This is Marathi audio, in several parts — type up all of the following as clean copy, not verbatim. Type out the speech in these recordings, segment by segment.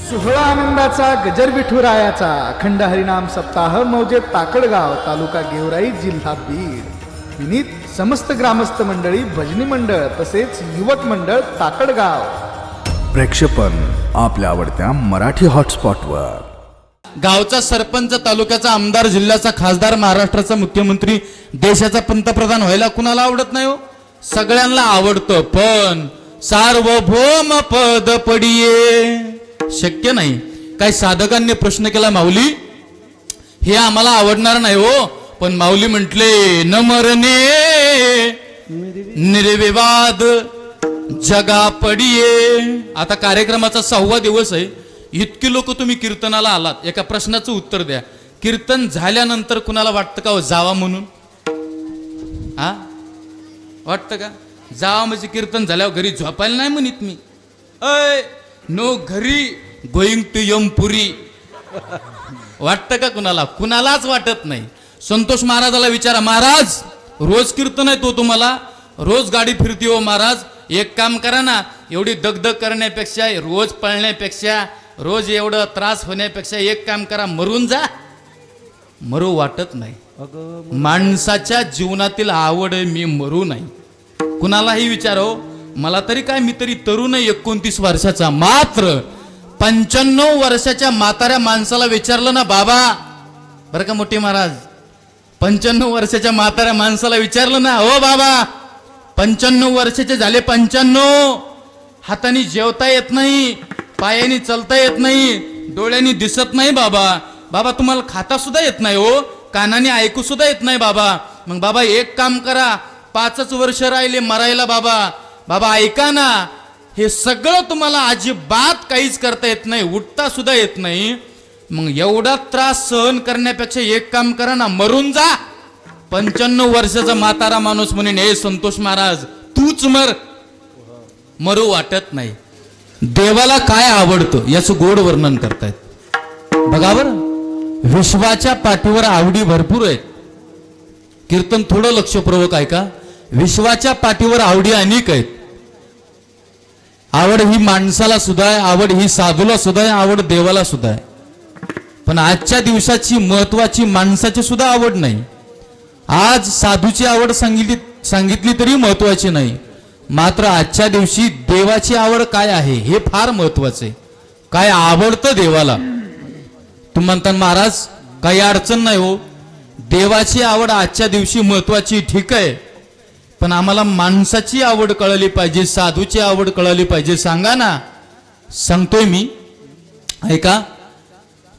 सोहळा आनंदाचा गजर विठुरायाचा अखंड हरिनाम सप्ताह मौजे ताकडगाव तालुका गेवराई जिल्हा बीड विनीत समस्त ग्रामस्थ मंडळी भजनी मंडळ तसेच युवक मंडळ ताकडगाव प्रेक्षेपण आपल्या आवडत्या मराठी हॉटस्पॉटवर. गावचा सरपंच, तालुक्याचा आमदार, जिल्ह्याचा खासदार, महाराष्ट्राचा मुख्यमंत्री, देशाचा पंतप्रधान व्हायला कुणाला आवडत नाही हो? सगळ्यांना आवडतं, पण सार्वभौम पद पडिये शक्य नाही. काही साधकांनी प्रश्न केला, माऊली हे आम्हाला आवडणार नाही हो, पण माऊली म्हटले न मरणे निर्विवाद जगा पडिये. आता कार्यक्रमाचा 6वा दिवस आहे, इतकी लोक तुम्ही कीर्तनाला आलात, एका प्रश्नाचं उत्तर द्या. कीर्तन झाल्यानंतर कुणाला वाटतं का जावा म्हणून? हा वाटतं का जावा? म्हणजे कीर्तन झाल्यावर घरी झोपायला नाही म्हणत मी. अय नो घरी गोईंग टू यमपुरी वाटतं का कुणाला? कुणालाच वाटत नाही. संतोष महाराजाला विचारा, महाराज रोज कीर्तन आहे तो तुम्हाला, रोज गाडी फिरती हो महाराज, एक काम करा ना, एवढी दगदग करण्यापेक्षा, रोज पळण्यापेक्षा, रोज एवढं त्रास होण्यापेक्षा एक काम करा, मरून जा. मरू वाटत नाही. माणसाच्या जीवनातील आवड मी मरू नाही. कुणालाही विचारो, मला तरी काय, मी तरी तरुण आहे 29 वर्षाचा, मात्र 95 वर्षाच्या म्हाताऱ्या माणसाला विचारलं ना बाबा, बरं का मोठे महाराज, 95 वर्षाच्या म्हाताऱ्या माणसाला विचारलं ना, हो बाबा 95 वर्षाचे झाले, 95, हाताने जेवता येत नाही, पायाने चालता येत नाही, डोळ्यांनी दिसत नाही बाबा, बाबा तुम्हाला खाता सुद्धा येत नाही हो, कानाने ऐकू सुद्धा येत नाही बाबा. मग बाबा एक काम करा, 5च वर्ष राहिले मरायला बाबा, बाबा ऐका ना, हे सगळं तुम्हाला अजिबात काहीच करता येत नाही, उठता सुद्धा येत नाही, मग एवढा त्रास सहन करण्यापेक्षा एक काम करा ना, मरून जा. 95 वर्षाचा म्हातारा माणूस म्हणेन, हे संतोष महाराज तूच मर. मरू वाटत नाही. देवाला काय आवडतं याचं गोड वर्णन करतायत बघा बरं. विश्वाच्या पाठीवर आवडी भरपूर आहेत. कीर्तन थोडं लक्षपूर्वक ऐका. विश्वाच्या पाठीवर आवडी अनेक आहेत. आवड ही माणसाला सुद्धा आहे, आवड ही साधूला सुद्धा आहे, आवड देवाला सुद्धा आहे. पण आजच्या दिवसाची महत्वाची माणसाची सुद्धा आवड नाही. आज साधूची आवड सांगितली तरी महत्वाची नाही, मात्र आजच्या दिवशी देवाची आवड काय आहे हे फार महत्वाचे. काय आवडतं देवाला? तुम्ही म्हणता महाराज काही अडचण नाही हो, देवाची आवड आजच्या दिवशी महत्वाची, ठीक आहे, पण आम्हाला माणसाची आवड कळली पाहिजे, साधूची आवड कळली पाहिजे. सांगा ना. सांगतोय मी, ऐका.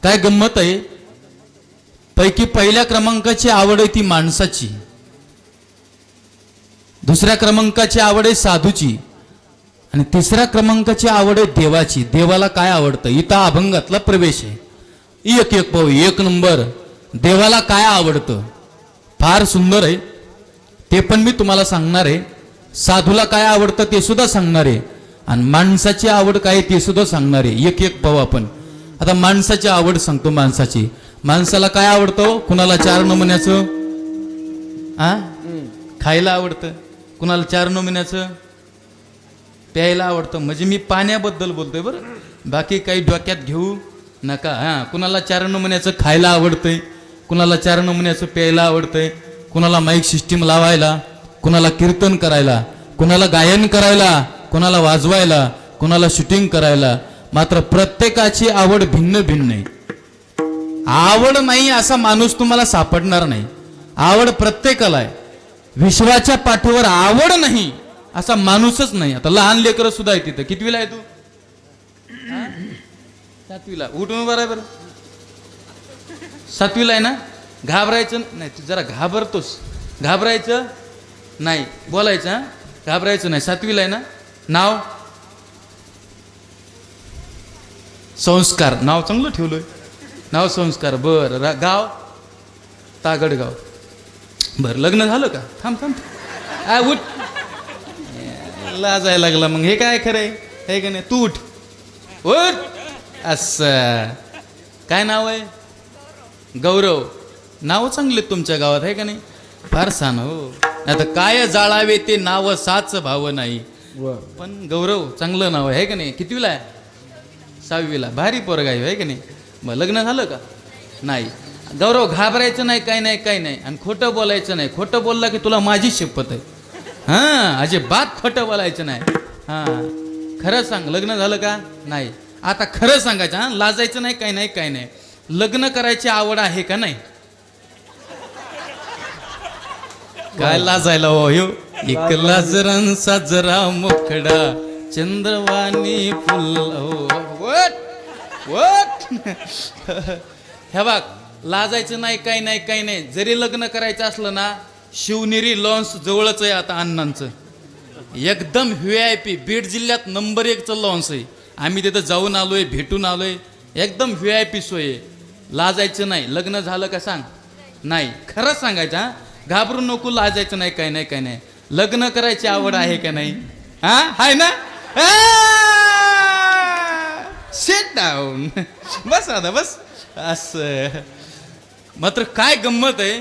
काय गंमत आहे, पैकी पहिल्या क्रमांकाची आवड आहे ती माणसाची, दुसऱ्या क्रमांकाची आवड आहे साधूची, आणि तिसऱ्या क्रमांकाची आवड आहे देवाची. देवाला काय आवडतं? इथं अभंगातला प्रवेश आहे. एक पाहू, 1 नंबर. देवाला काय आवडतं? फार सुंदर आहे, ते पण मी तुम्हाला सांगणार आहे. साधूला काय आवडतं ते सुद्धा सांगणार आहे, आणि माणसाची आवड काय ते सुद्धा सांगणार आहे. एक पाहू आपण. आता माणसाची आवड सांगतो. माणसाला काय आवडतं? कुणाला 4 नमुन्याचं खायला आवडतं, कुणाला 4 नमुन्याचं प्यायला आवडतं. म्हणजे मी पाण्याबद्दल बोलतोय बरं, बाकी काही डोक्यात घेऊ नका. कुणाला 4 नमुन्याचं खायला आवडतंय, कुणाला 4 नमुन्याचं प्यायला आवडतंय, कुणाला माईक सिस्टीम लावायला, कुणाला कीर्तन करायला, कुणाला गायन करायला, कुणाला वाजवायला, कुणाला शूटिंग करायला. मात्र प्रत्येकाची आवड भिन्न भिन्न आहे. आवड नाही असा माणूस तुम्हाला सापडणार नाही. आवड प्रत्येकाला आहे. विश्वाच्या पाठीवर आवड नाही असा माणूसच नाही. आता लहान लेकरं सुद्धा आहे तिथं. कितवीला आहे तू? 7वीला. उठून उभा आहे बरं. 7वीला आहे ना? घाबरायचं नाही. तू जरा घाबरतोस, घाबरायचं नाही, बोलायचं घाबरायचं नाही. 7वीला आहे ना? नाव? संस्कार. नाव चांगलं ठेवलंय, नाव संस्कार. बर. गाव? तागडगाव. बर. लग्न झालं का? थांब उठ. लाजायला लागला मग. हे काय खरंय हे का नाही? तू उठ. असं. काय नाव आहे? गौरव. नाव चांगले तुमच्या गावात आहे का नाही? फार छान हो. आता काय जाळावे ते नाव साच भाव नाही, पण गौरव चांगलं नाव आहे का नाही? कितवीला आहे? 6वीला. भारी पोरगा आहे की नाही. मग लग्न झालं का? नाही. गौरव, घाबरायचं नाही, काही नाही, काही नाही. आणि खोटं बोलायचं नाही. खोटं बोलला की तुला माझी शपथ आहे. हां, अजिबात खोटं बोलायचं नाही. हां, खरं सांग, लग्न झालं का? नाही. आता खरं सांगायचं, हां, लाजायचं नाही, काही नाही, काही नाही. लग्न करायची आवड आहे का नाही? काय लाजायला हो ह्यो? एक लाजरान साजरा मुखडा चंद्रवाणी फुल. हे बघ, लाजायचं नाही, काही नाही, काही नाही. जरी लग्न करायचं असलं ना, शिवनेरी लॉन्स जवळच आहे आता अण्णांचं. एकदम VIP, बीड जिल्ह्यात नंबर 1चं लॉन्स आहे. आम्ही तिथं जाऊन आलोय, भेटून आलोय. एकदम VIP सोय आहे. लाजायचं नाही. लग्न झालं का सांग? नाही. खरंच सांगायचं, हा, घाबरून नको, लाजायचं नाही, काही नाही, काही नाही. लग्न करायची आवड आहे का नाही? हा, आहे ना? Sit down. बस आता, बस. असं मात्र काय गंमत आहे.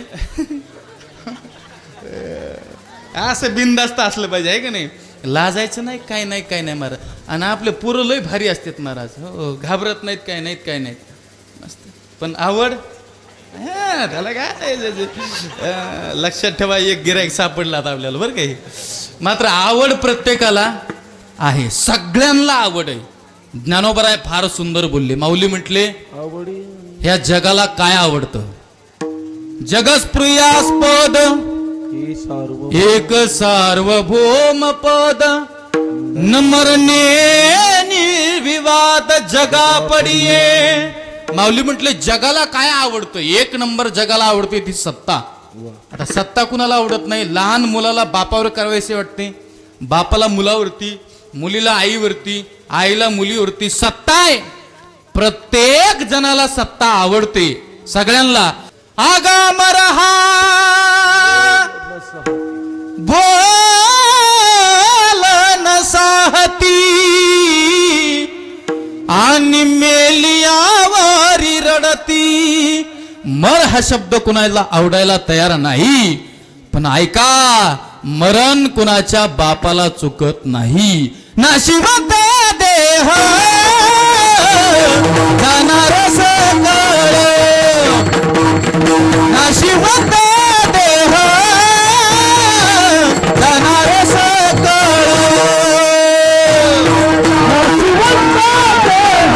असं बिनधास्त असलं पाहिजे, आहे का नाही? लाजायचं नाही, काय नाही, काय नाही महाराज. आणि आपले पोरं लय भारी असतात महाराज. हो, घाबरत नाहीत, काय नाहीत, काय नाहीत. मस्त. पण आवड, हा, त्याला काय लक्षात ठेवा. एक गिराईक सापडला आता आपल्याला, बरं काही. मात्र आवड प्रत्येकाला आहे, सगळ्यांना आवड आहे. ज्ञानोबराय फार सुंदर बोलले. माऊली म्हटले, ह्या जगाला काय आवडतं? जगस्प्रियास्पद एक सार्वभौम पद, न मरणे निर्विवाद जगा पडिये. माऊली म्हटले, जगाला काय आवडतं? एक नंबर जगाला आवडते ती सत्ता. आता सत्ता कुणाला आवडत नाही? लहान मुलाला बापावर करायचे वाटते, बापाला मुलावरती, मुलीला आईवरती, आईला मुलीवरती. सत्ता आहे. प्रत्येक जणाला सत्ता आवडते, सगळ्यांना. आगाम रहा भोल न साहती आणि मेलियावारी रडती. मर हा शब्द कुणाला आवडायला तयार नाही, पण ऐका, मरण कुणाच्या बापाला चुकत नाही. नाशिवंत देह जाणार सकळ, नाशिवंत देह जाणार सकळ, नाशिवंत देह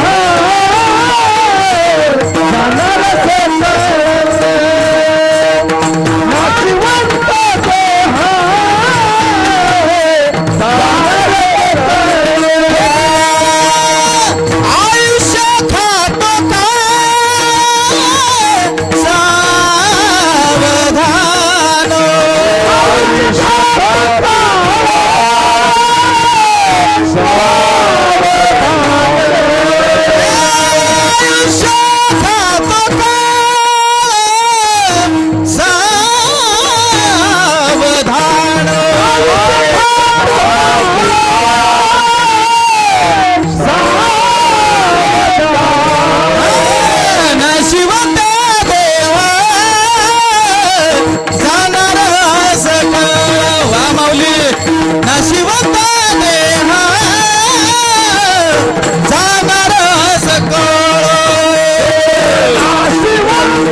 जाणार सकळ, नाशिवंत देह आयुष्य खातो का सावधान, आयुष्य खातो का सावधान, नाशिवंत देव जाणार सकळ. वा माऊली, नाशिवंत देह जाणार सकळ, नाशिवंत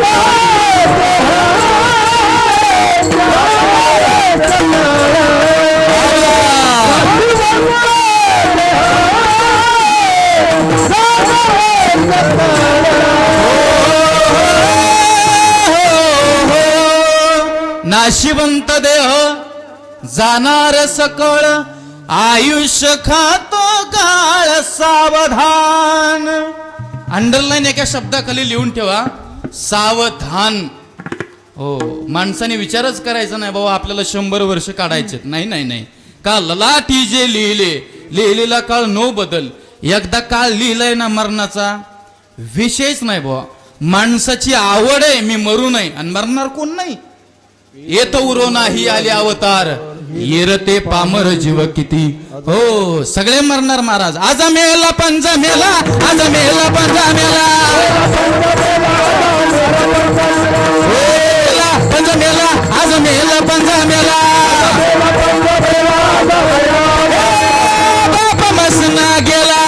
नाशिवंत देह जाणार सकळ, आयुष्य खातो काळ सावधान. अंडरलाईन एका शब्दाखाली लिहून ठेवा, सावधान. हो, माणसाने विचारच करायचा नाही बाबा आपल्याला 100 वर्ष काढायचे. नाही नाही नाही. का ललाटी जे लिहिलेला काळ नो बदल. एकदा काळ लिहिलाय ना मरणाचा, विषयच नाही बाबा. माणसाची आवड आहे मी मरू नये, आणि मरणार कोण नाही. येत उरो नाही आले अवतार, येरते पामर जीव किती. हो, सगळे मरणार महाराज. आज मेला पंजा मेला, आज मेला पंजा मेला, पंजा मेला, आज मेला पंजा मेला. बाप मसना गेला,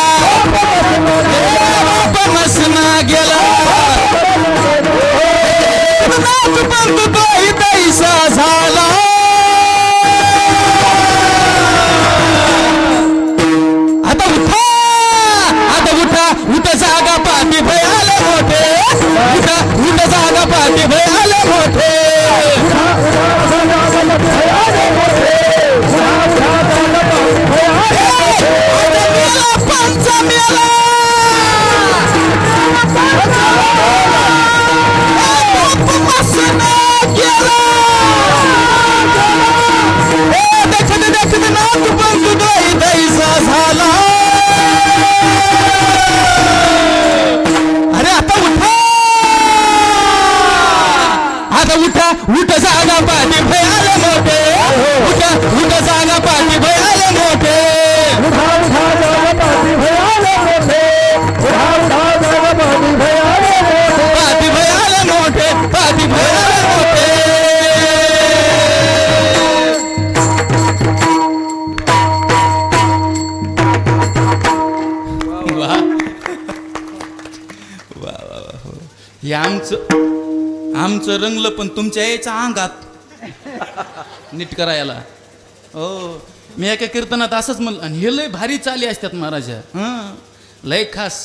आता उठा उठ जागा पाठी भयाले मोठे उठा उठ जागा पाठी भयाले मोठे उठा उठा जागा पाठी भयाले मोठे उठा उठा जागा पाठी भयाले मोठे पाठी भयाले मोठे पाठी भयाले मोठे वा वा वा वा हे आमचं रंगलं पण तुमच्या यायच्या अंगात नीट करायला हो मी एका कीर्तनात असंच म्हणलं आणि हे लय भारी चाली असतात महाराजा हां लय खास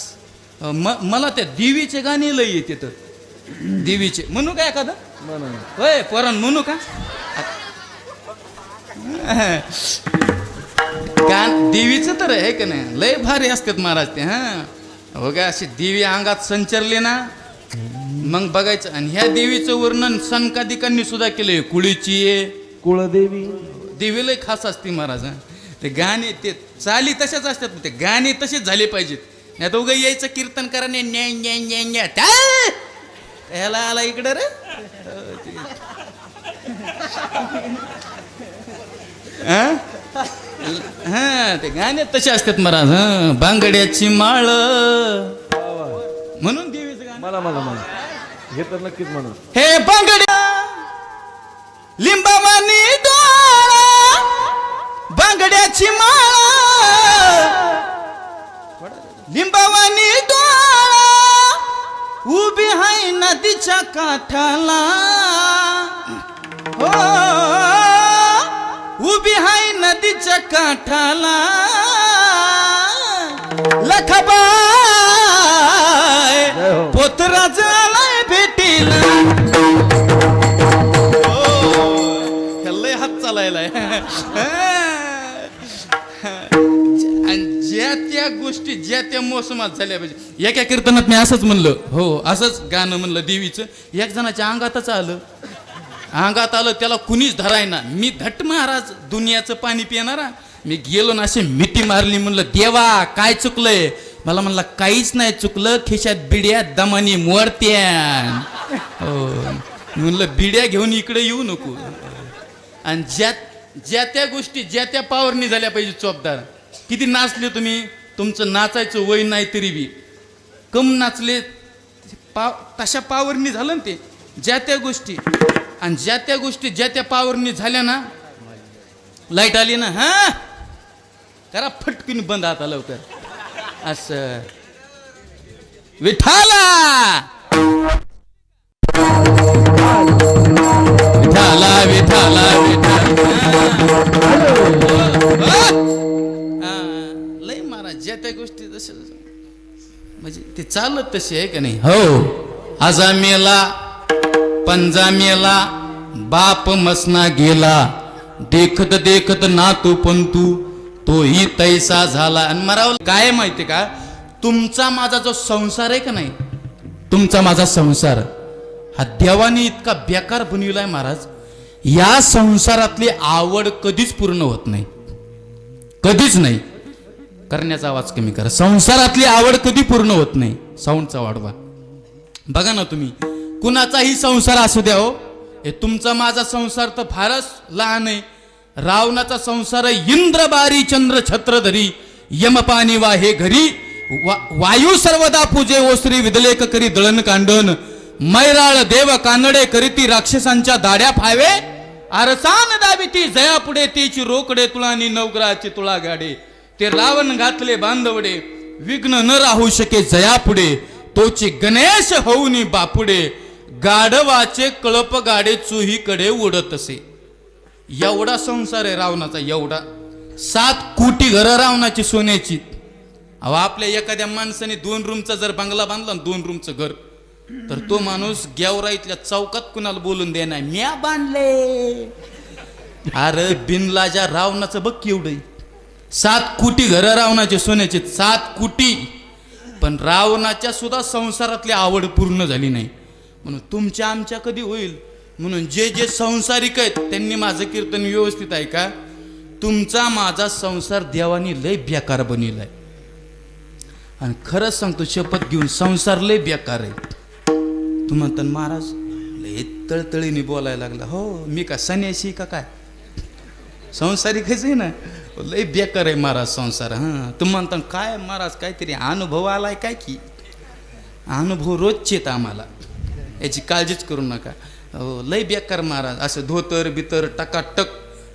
मला त्या देवीचे गाणे लय येते तर देवीचे म्हणू का एखादं होय पोरान म्हणू का गाण देवीचं तर आहे का नाही लय भारी असतात महाराज ते हां हो का अशी देवी अंगात संचरली ना मग बघायचं आणि ह्या देवीचं वर्णन संकादिकांनी सुद्धा केलंय कुळीची कुळदेवी देवी लय खास असते महाराज ते गाणे ते चाली तशाच असतात ते गाणे तसेच झाले पाहिजेत नाही तर उगा यायचं कीर्तन करा ह्याला आला इकडं रे हा ते गाणे तसे असतात महाराज हा बांगड्याची माळ म्हणून देवीचं गाणं मला मला मला हे तर नक्कीच म्हणा हे बांगड्या लिंबावानी डोळा बांगड्याची माळ लिंबावानी डोळा उभी हाय नदीच्या काठाला हो उभी हाय नदीच्या काठाला लखबाय पोतराजाला भेटीला लय हात चालायलाय ज्या त्या गोष्टी ज्या त्या मोसमात झाल्या पाहिजे एका कीर्तनात मी असंच म्हणलं हो असंच गाणं म्हणलं देवीचं एक जणाच्या अंगातच अंगात आलं त्याला कुणीच धरायना मी धट महाराज दुनियाचं पाणी पिणारा मी गेलो ना अशी मिठी मारली म्हणलं देवा काय चुकलंय मला म्हणला काहीच नाही चुकलं खिशात बिड्या दमानी मोडत्या हो म्हणलं बिड्या घेऊन इकडे येऊ नको आणि ज्या त्या गोष्टी ज्या त्या पावरनी झाल्या पाहिजे चोपदार किती नाचले तुम्ही तुमचं नाचायचं वय नाही तरी बी कम नाचले तशा पावरनी झालं ना ते ज्या त्या गोष्टी आणि ज्या त्या गोष्टी ज्या त्या पावरनी झाल्या ना लाईट आली ना हा करा फटकून बंद आता लवकर असं विठाला विठाला विठाला लय महाराज ज्या त्या गोष्टी तशा म्हणजे ते चालत तसे आहे का नाही हो आजा मेला पंजा मेला बाप मसना गेला देखत देखत नातू पंतू तोही तैसा झाला आणि मराव काय माहिती का तुमचा माझा जो संसार आहे का नाही तुमचा माझा संसार हा देवाने इतका बेकार बनविलाय महाराज या संसारातली आवड कधीच पूर्ण होत नाही कधीच नाही करण्याचा आवाज कमी करा संसारातली आवड कधी पूर्ण होत नाही साऊंडचा वाढवा बघा ना तुम्ही कुणाचाही संसार असू द्या हो हे तुमचा माझा संसार तर फारच लहान आहे रावणाचा संसार इंद्रबारी चंद्र छत्रधरी यमपाणी वाहे घरी वायू सर्वदा पूजे ओसरी विदलेक करी दळण कांडण मैराळ देव कानडे करीती राक्षसांच्या दाड्या फावे आरसान दाविती जया पुढे तीची रोकडे तुळानी नवग्रहाची तुळा गाडे ते रावण घातले बांधवडे विघ्न न राहू शके जया पुढे तोची गणेश होऊनी बापुडे गाढवाचे कळप गाडे चुहीकडे उडत असे एवढा संसार आहे रावणाचा एवढा 7 कोटी घरं रावणाची सोन्याची अहो आपल्या एखाद्या माणसाने 2 रूमचा जर बंगला बांधला 2 रूमचं घर तर तो माणूस गेवराईतल्या चौकात कुणाला बोलून देणार म्या बांधले अरे बिनलाजा रावणाचं बघ केवढं 7 कोटी घरं रावणाचे सोन्याचे 7 कोटी पण रावणाच्या सुद्धा संसारातली आवड पूर्ण झाली नाही म्हणून तुमच्या आमच्या कधी होईल म्हणून जे जे संसारिक आहेत त्यांनी माझं कीर्तन व्यवस्थित आहे का तुमचा माझा संसार देवानी लय बेकार बनविलाय आणि खरंच सांगतो शपथ घेऊन संसार लय बेकार आहे तू म्हणता महाराज लय तळतळीने बोलायला लागला. हो मी का संन्यासी का काय, संसारिकच आहे ना. लय बेकार आहे महाराज संसार. हां तुम्ही म्हणता काय महाराज काहीतरी अनुभव आलाय काय की, अनुभव रोजचे आहेत आम्हाला, याची काळजीच करू नका. हो लय बेकार महाराज. असं धोतर बितर टकाटक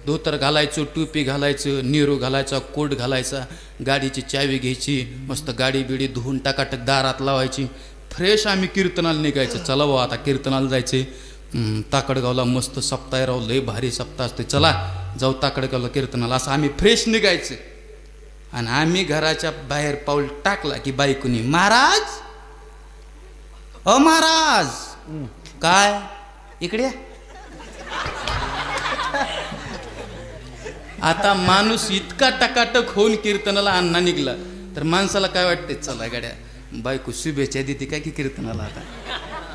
धोतर घालायचं, टोपी घालायचं, निरो घालायचा, कोट घालायचा, गाडीची चावी घ्यायची, मस्त गाडी बिडी धुवून टकाटक दारात लावायची, फ्रेश आम्ही कीर्तनाला निघायचं. चला भाऊ आता कीर्तनाला जायचे. ताकडगावला मस्त सप्ताह आहे राव, लय भारी सप्ताह असते, चला जाऊ ताकडगावला कीर्तनाला, असं आम्ही फ्रेश निघायचं. आणि आम्ही घराच्या बाहेर पाऊल टाकला की बायकोनी महाराज, अ महाराज, काय इकडे या. आता माणूस इतका टकाटक होऊन कीर्तनाला अण्णा निघला तर माणसाला काय वाटते, चला गाड्या बायको शुभेच्छा देते काय की कीर्तनाला. आता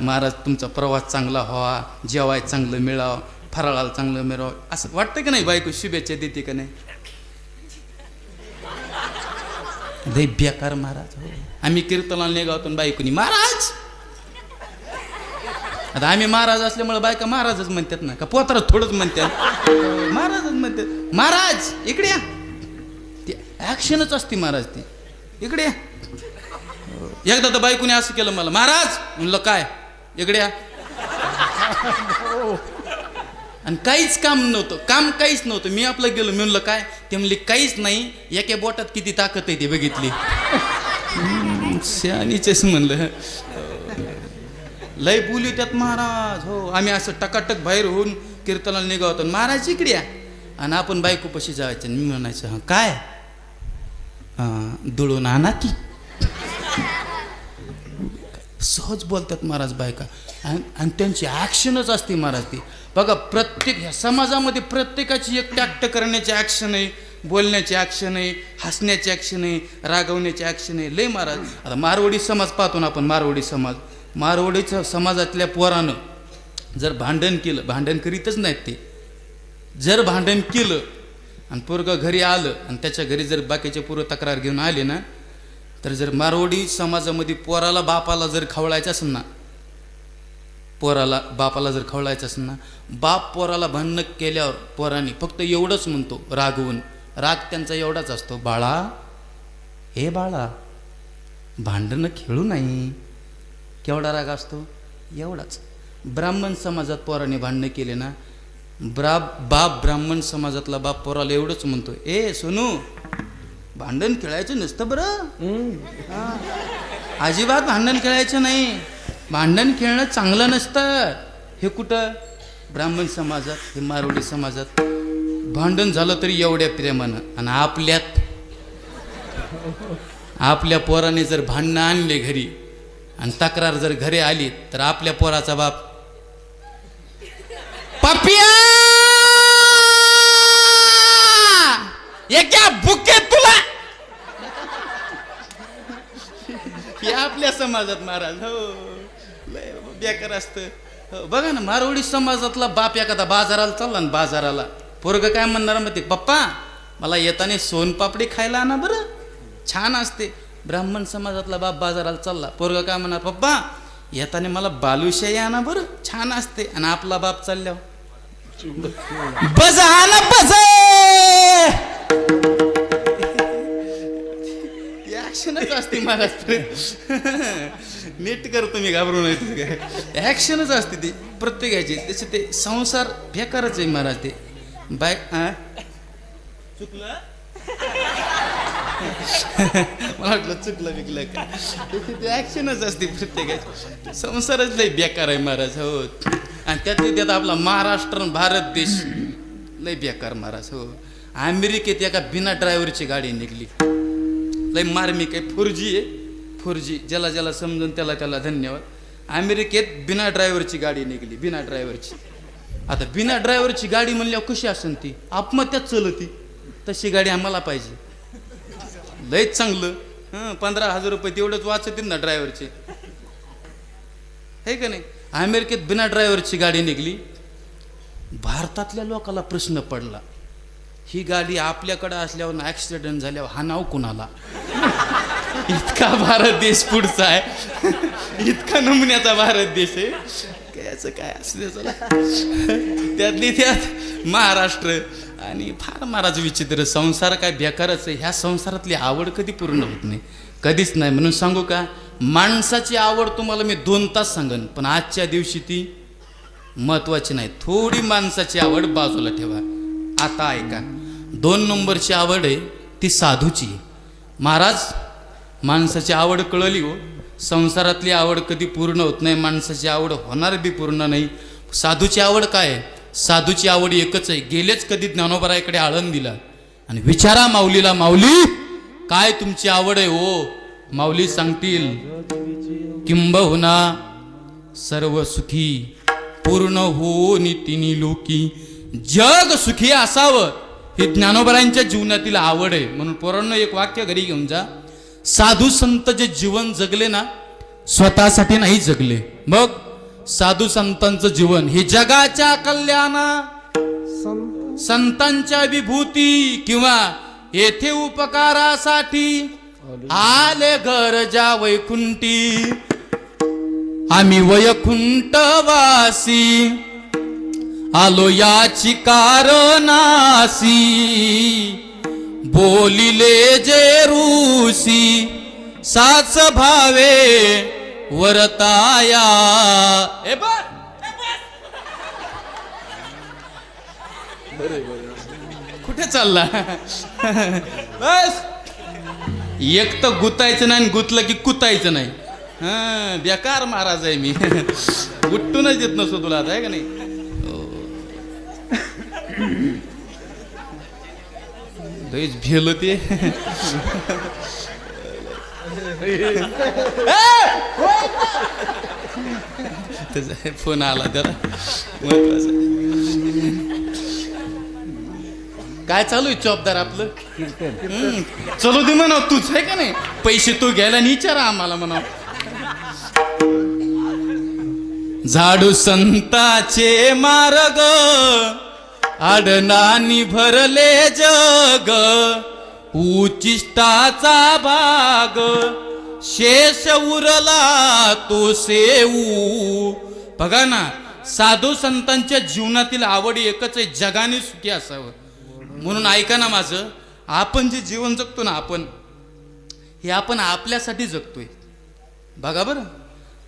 महाराज तुमचा प्रवास चांगला व्हावा, जेवाय चांगलं मिळावं, फराळाला चांगलं मिळावं, असं वाटतं का नाही, बायको शुभेच्छा देते का नाही. लय बेकार महाराज. हो आम्ही कीर्तनाला निघावतो बायकोनी महाराज. आता आम्ही महाराज असल्यामुळे बायका महाराजच म्हणतात ना, का पोतारा थोडंच म्हणतात, महाराजच म्हणतात. महाराज इकडे या, ती ॲक्शनच असते महाराज ती, इकडे या. एकदा तर बायकोने असं केलं मला, महाराज म्हणलं काय इकडे या. आणि काहीच काम नव्हतं, काम काहीच नव्हतं. मी आपलं गेलो, मी म्हणलं काय, ते म्हणले काहीच नाही, एका बोटात किती ताकद आहे ते बघितली. शहाणीचेच म्हणलं, लय बोलू त्यात महाराज. हो आम्ही असं टकाटक बाहेर होऊन कीर्तनाला निघावतो, महाराज इकडे या. आणि आपण बायकोपाशी जायचं, मी म्हणायचं हां काय, दळून आणा की. सहज बोलतात महाराज बायका, आणि त्यांची ॲक्शनच असते महाराज ती. बघा प्रत्येक ह्या समाजामध्ये प्रत्येकाची एक टॅक्ट करण्याची ॲक्शन आहे, बोलण्याची ॲक्शन आहे, हसण्याची ॲक्शन आहे, रागवण्याची ॲक्शन आहे, लय महाराज. आता मारवाडी समाज पाहतो ना आपण, मारवाडी समाज, मारवाडीच्या समाजातल्या पोरानं जर भांडण केलं, भांडण करीतच नाहीत ते, जर भांडण केलं आणि पोरगं घरी आलं आणि त्याच्या घरी जर बाकीचे पोरं तक्रार घेऊन आले ना, तर जर मारवाडी समाजामध्ये पोराला बापाला जर खवळायचं असेल ना, पोराला बापाला जर खवळायचं असेल ना, बाप पोराला भांडणं केल्यावर पोराने फक्त एवढंच म्हणतो रागवून, राग त्यांचा एवढाच असतो, बाळा हे बाळा भांडणं खेळू नाही. केवढा राग असतो एवढाच. ब्राह्मण समाजात पोराने भांडणं केले ना, बाप ब्राह्मण समाजातला बाप पोराला एवढंच म्हणतो, ए सोनू भांडण खेळायचं नसतं बरं, अजिबात भांडण खेळायचं नाही, भांडण खेळणं चांगलं नसतं. हे कुठं ब्राह्मण समाजात, हे मारवाडी समाजात भांडण झालं तरी एवढ्या प्रेमानं. आणि आपल्या पोराने जर भांडणं आणले घरी आणि तक्रार जर घरी आली तर आपल्या पोराचा बाप, पपिया क्या बुके तुला, हे आपल्या समाजात महाराज. हो लय बेकार असतं. हो बघा ना, मारवाडी समाजातला बाप एखादा बाजाराला चालला ना, बाजाराला पोरगं काय म्हणणार मग ते, पप्पा मला येताना सोनपापडी खायला आणा बरं, छान असते. ब्राह्मण समाजातला बाप बाजाराला चालला, पोरगं काय म्हणणार, पप्पा येताना मला बालुशाही आणा बरं, छान असते. आणि आपला बाप चालल्यावर बस आणा बस, ऍक्शनच असते महाराज. नीट करतो मी, घाबरू नये काय, ऍक्शनच असते ती प्रत्येकाची. त्याचे ते संसार बेकारच आहे महाराज. ते बाय चुकलं मला वाटलं चुकलं विकलं काय, ते ऍक्शनच असते प्रत्येकाची. संसारच लय बेकार आहे महाराज. हो आणि त्यात आपला महाराष्ट्र भारत देश लय बेकार महाराज. हो अमेरिकेत एका बिना ड्रायव्हरची गाडी निघली, लय मार्मिक आहे, 4G आहे, 4G ज्याला ज्याला समजून त्याला त्याला धन्यवाद. अमेरिकेत बिना ड्रायव्हरची गाडी निघली, बिना ड्रायव्हरची. आता बिना ड्रायव्हरची गाडी म्हणल्यावर कशी असेल ती, आत्महत्याच चलती, तशी गाडी आम्हाला पाहिजे. लयच चांगलं. 15,000 रुपये तेवढंच वाचतील ना ड्रायव्हरचे, हे का नाही. अमेरिकेत बिना ड्रायव्हरची गाडी निघली. भारतातल्या लोकांना प्रश्न पडला, ही गाडी आपल्याकडे असल्यावर ॲक्सिडेंट झाल्यावर हा नाव कुणाला. इतका भारत देश पुढचा आहे, इतका नमुन्याचा भारत देश आहे, त्याचं काय असू दे चला. त्यातली त्यात महाराष्ट्र आणि फार महाराज विचित्र संसार काय बेकारच आहे. ह्या संसारातली आवड कधी पूर्ण होत नाही, कधीच नाही. म्हणून सांगू का, माणसाची आवड तुम्हाला मी 2 तास सांगन, पण आजच्या दिवशी ती महत्वाची नाही. थोडी माणसाची आवड बाजूला ठेवा. आता ऐका, 2 नंबरची आवड आहे ती साधूची. महाराज, माणसाची आवड कळली हो, संसारातली आवड कधी पूर्ण होत नाही, माणसाची आवड होणार बी पूर्ण नाही. साधूची आवड काय आहे? साधूची आवड एकच आहे. गेलेच कधी ज्ञानोबरायाकडे आळंदीला आणि विचारा माऊलीला, माऊली काय तुमची आवड आहे हो? माऊली सांगतील, किंबहुना सर्व सुखी पूर्ण हो नितिनी लोकी. जग सुखी असावं हे ज्ञानोबरायांच्या जीवनातील आवड आहे. म्हणून पोरांनो एक वाक्य घरी घेऊन जा, साधू संत जे जीवन जगले ना, स्वतःसाठी नाही जगले. मग साधू संतांचं जीवन हे जगाच्या कल्याणा, संतांच्या विभूती किंवा येथे उपकारासाठी आले गरजा वैकुंठी. आम्ही वैकुंठवासी आलो याची कारणासी, बोलिले जे ऋषी साच भावे वरताया. कुठे चालला? बस एक तर गुतायचं नाही, गुतलं की कुतायचं नाही. हा, बेकार महाराज आहे मी. उठूनच देत नसतो तुला आता, आहे का नाही? लईच भेल ते. फोन आला त्याला महत्वाचा. काय चालू आहे चौपदार आपलं? चलो दे म्हणा, तूच आहे का नाही? पैसे तो घ्यायला विचारा आम्हाला म्हणा. झाडू संताचे मार्ग आडनानी भरले जग, उचिष्टाचा भाग शेष उरला तो सेऊ. बघा ना, साधू संतांच्या जीवनातील आवड एकच आहे, जगाने सुखी असावं. म्हणून ऐका ना माझं, आपण जे जीवन जगतो ना, हे आपण आपल्यासाठी जगतोय. बघा बरं,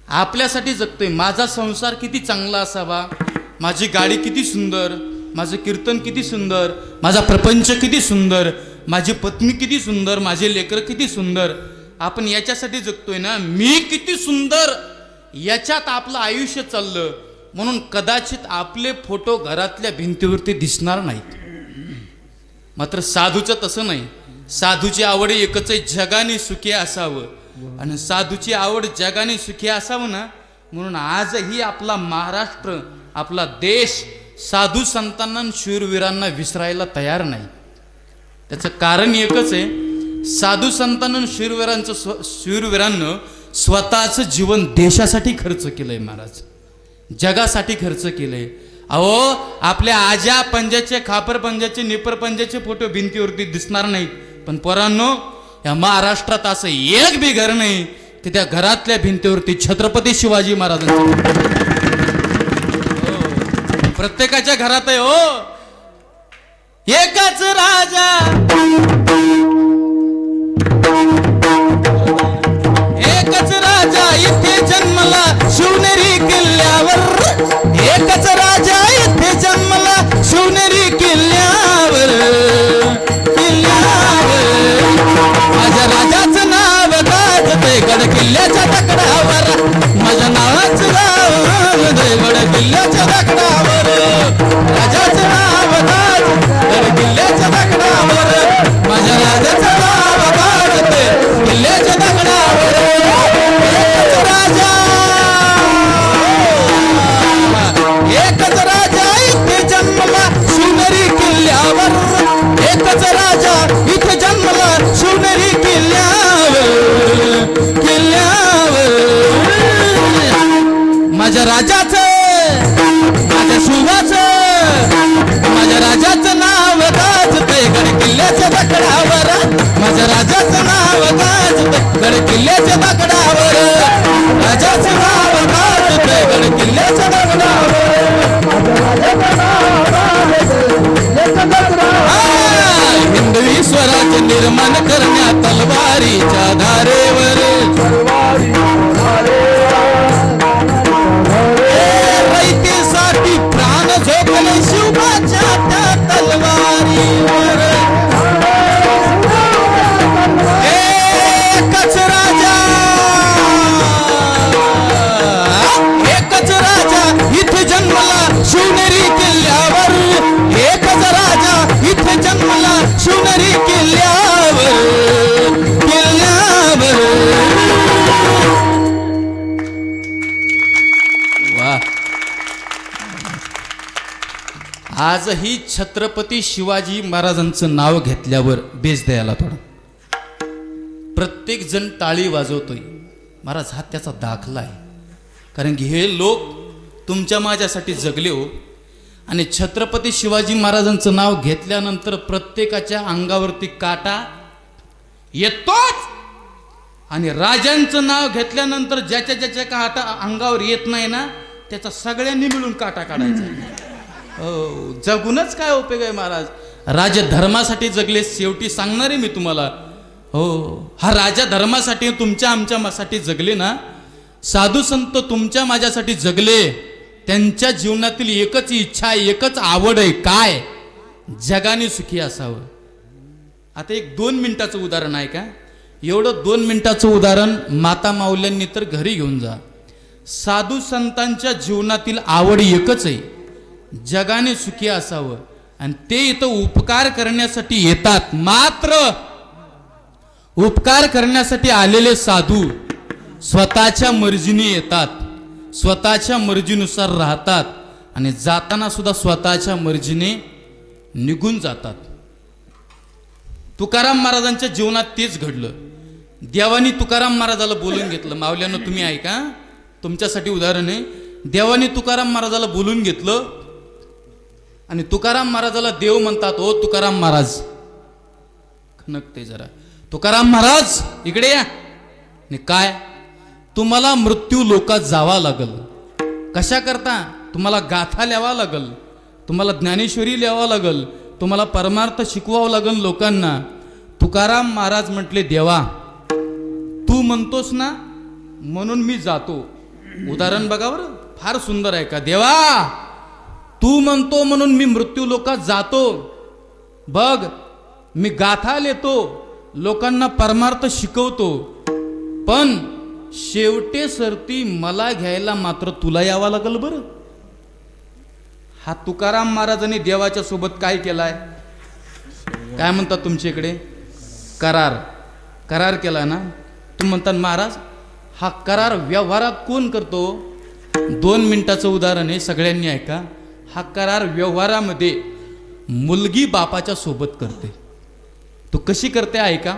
आपल्यासाठी जगतोय. माझा संसार किती चांगला असावा, माझी गाडी किती सुंदर, माझं कीर्तन किती सुंदर, माझा प्रपंच किती सुंदर, माझी पत्नी किती सुंदर, माझे लेकर किती सुंदर. आपण याच्यासाठी जगतोय ना, मी किती सुंदर, याच्यात आपलं आयुष्य चाललं. म्हणून कदाचित आपले फोटो घरातल्या भिंतीवरती दिसणार नाहीत. मात्र साधूचं तसं नाही. साधूची आवड एकच आहे, जगाने सुखी असावं. आणि साधूची आवड जगाने सुखी असावं ना, म्हणून आजही आपला महाराष्ट्र, आपला देश साधू संतांना शूरवीरांना विसरायला तयार नाही. त्याचं कारण एकच आहे, साधू संतांना शूरवीरांनं स्वतःचं जीवन देशासाठी खर्च केलंय महाराज, जगासाठी खर्च केलंय. अहो, आपल्या आजा पंजाचे, खापर पंजाचे, निपर पंजाचे फोटो भिंतीवरती दिसणार नाहीत, पण पोरांनो, या महाराष्ट्रात असं एक बी घर नाही की त्या घरातल्या भिंतीवरती छत्रपती शिवाजी महाराजांचं प्रत्येकाच्या घरात आहे हो. एकच राजा, एकच राजा इथे जन्मला शिवनेरी किल्ल्यावर. एकच राजा इथे जन्मला शिवनेरी किल्ल्यावर. माझ्या राजाचं नाव गाजतंय गड किल्ल्याच्या दगडावर. माझ्या नावाचं नाव गड किल्ल्याच्या दगडावर. राजाचं नाव गाजतंय किल्ल्याच्या दगडावर. माझ्या राजाचं नाव गाजतंय किल्ल्याच्या दगडावर. एकच राजा, एकच राजा इथे जन्मला शिवनेरी किल्ल्यावर. एकच राजा इथे जन्मला शिवनेरी किल्ल्यावर. किल्ल्यावर माझ्या राजाचं, माझ्या शिवाचं, माझ्या राजाचं नाव गाजतंय गड किल्ल्याच्या दगडावर. माझ्या राजाचं नाव गाजतंय गड किल्ल्याच्या दगडावर. राजाचं नाव गाजतंय गड किल्ल्याच्या दगडावर. आजही छत्रपती शिवाजी महाराजांचं नाव घेतल्यावर बेस द्यायला थोडा प्रत्येक जण टाळी वाजवतोय. महाराज हा त्याचा दाखला आहे. कारण की हे लोक तुमच्या माझ्यासाठी जगले हो. आणि छत्रपती शिवाजी महाराजांचं नाव घेतल्यानंतर प्रत्येकाच्या अंगावरती काटा येतोच. आणि राजांचं नाव घेतल्यानंतर ज्याच्या ज्याच्या काटा अंगावर येत नाही ना त्याचा सगळ्यांनी मिळून काटा काढायचा. हो, जगूनच काय उपयोग आहे महाराज. राजा धर्मासाठी जगले. शेवटी सांगणार आहे मी तुम्हाला. हो, हा राजा धर्मासाठी तुमच्या आमच्यासाठी जगले ना. साधू संत तुमच्या माझ्यासाठी जगले. त्यांच्या जीवनातील एकच इच्छा आहे, एकच आवड आहे. काय? जगाने सुखी असावं. आता एक 2 मिनिटाचं उदाहरण आहे का. एवढं 2 मिनिटाचं उदाहरण माता माऊल्यांनी तर घरी घेऊन जा. साधू संतांच्या जीवनातील आवड एकच आहे, जगाने सुखी असावं. आणि ते इथं उपकार करण्यासाठी येतात. मात्र उपकार करण्यासाठी आलेले साधू स्वतःच्या मर्जीने येतात, स्वतःच्या मर्जीनुसार राहतात आणि जाताना सुद्धा स्वतःच्या मर्जीने निघून जातात. तुकाराम महाराजांच्या जीवनात तेच घडलं. देवानी तुकाराम महाराजाला बोलून घेतलं. माऊल्यांना तुम्ही ऐका, तुमच्यासाठी उदाहरण आहे. देवानी तुकाराम महाराजाला बोलून घेतलं आणि तुकाराम महाराजाला देव म्हणतात. ओ तुकाराम महाराज, खणकते जरा. तुकाराम महाराज इकडे या. काय? तुम्हाला मृत्यू लोकात जावा लागल. कशा करता? तुम्हाला गाथा लिहावा लागल, तुम्हाला ज्ञानेश्वरी लिहावा लागल, तुम्हाला परमार्थ शिकवावं लागल लोकांना. तुकाराम महाराज म्हटले, देवा तू म्हणतोस ना म्हणून मी जातो. उदाहरण बघा बरं, फार सुंदर आहे का. देवा तू म्हणतो म्हणून मी मृत्यू लोकात जातो. बघ मी गाथा लिहितो, लोकांना परमार्थ शिकवतो, पण शेवटे सरती मला घ्यायला मात्र तुला यावं लागल बरं. हा तुकाराम महाराजांनी देवाच्या सोबत काय केलाय? काय म्हणतात तुमच्या इकडे? करार केला ना. तुम्ही म्हणतात महाराज हा करार व्यवहारात कोण करतो? 2 मिनिटाचं उदाहरण आहे, सगळ्यांनी ऐका. हा करार व्यवहारामध्ये मुलगी बापाच्या सोबत करते. तो कशी करते ऐका.